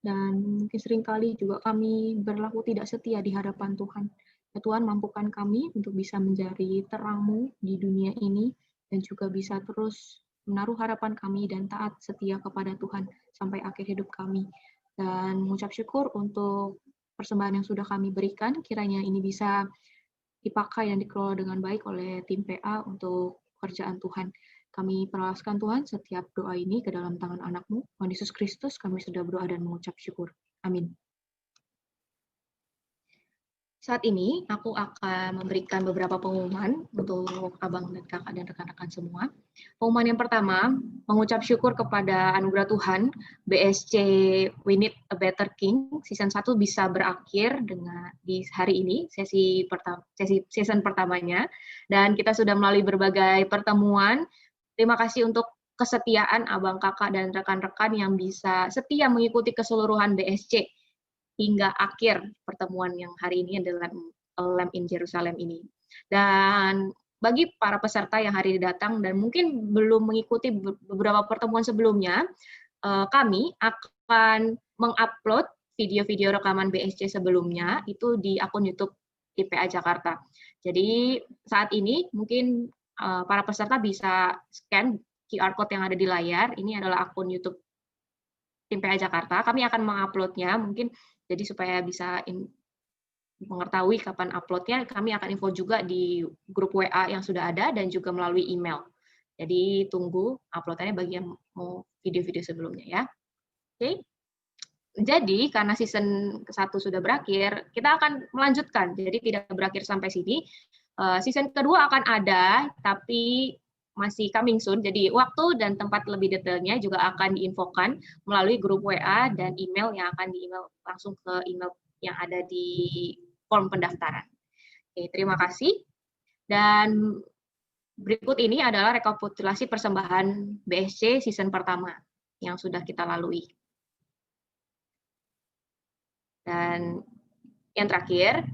Dan mungkin seringkali juga kami berlaku tidak setia di hadapan Tuhan. Ya Tuhan, mampukan kami untuk bisa menjadi terang-Mu di dunia ini dan juga bisa terus menaruh harapan kami dan taat setia kepada Tuhan sampai akhir hidup kami. Dan mengucap syukur untuk persembahan yang sudah kami berikan, kiranya ini bisa dipakai dan dikelola dengan baik oleh tim PA untuk pekerjaan Tuhan. Kami perahkan Tuhan setiap doa ini ke dalam tangan anak-Mu, Tuhan Yesus Kristus, kami sudah berdoa dan mengucap syukur. Amin. Saat ini aku akan memberikan beberapa pengumuman untuk abang dan kakak dan rekan-rekan semua. Pengumuman yang pertama, mengucap syukur kepada anugerah Tuhan, BSC We Need a Better King season 1 bisa berakhir dengan di hari ini, season pertamanya, dan kita sudah melalui berbagai pertemuan. Terima kasih untuk kesetiaan abang, kakak, dan rekan-rekan yang bisa setia mengikuti keseluruhan BSC hingga akhir pertemuan yang hari ini adalah A Lamp in Jerusalem ini. Dan bagi para peserta yang hari ini datang dan mungkin belum mengikuti beberapa pertemuan sebelumnya, kami akan mengupload video-video rekaman BSC sebelumnya itu di akun YouTube IPA Jakarta. Jadi saat ini mungkin para peserta bisa scan QR code yang ada di layar. Ini adalah akun YouTube IPA Jakarta. Kami akan menguploadnya mungkin jadi supaya bisa mengetahui kapan uploadnya, kami akan info juga di grup WA yang sudah ada dan juga melalui email. Jadi tunggu uploadannya bagi yang mau video-video sebelumnya ya. Oke. Jadi karena season ke-1 sudah berakhir, kita akan melanjutkan. Jadi tidak berakhir sampai sini. Season kedua akan ada, tapi masih coming soon. Jadi waktu dan tempat lebih detailnya juga akan diinfokan melalui grup WA dan email yang akan di-email langsung ke email yang ada di form pendaftaran. Oke, terima kasih. Dan berikut ini adalah rekapitulasi persembahan BSC season pertama yang sudah kita lalui. Dan yang terakhir,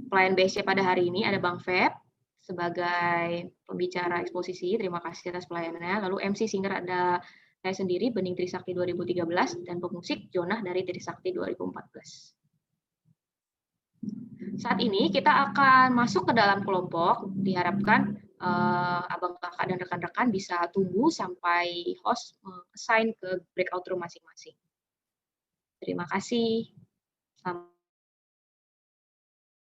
pelayan BSC pada hari ini ada Bang Feb sebagai pembicara eksposisi. Terima kasih atas pelayanannya. Lalu MC singer ada saya sendiri, Bening Trisakti 2013, dan pemusik Jonah dari Trisakti 2014. Saat ini kita akan masuk ke dalam kelompok. Diharapkan abang kakak dan rekan-rekan bisa tunggu sampai host assign ke breakout room masing-masing. Terima kasih. Selamat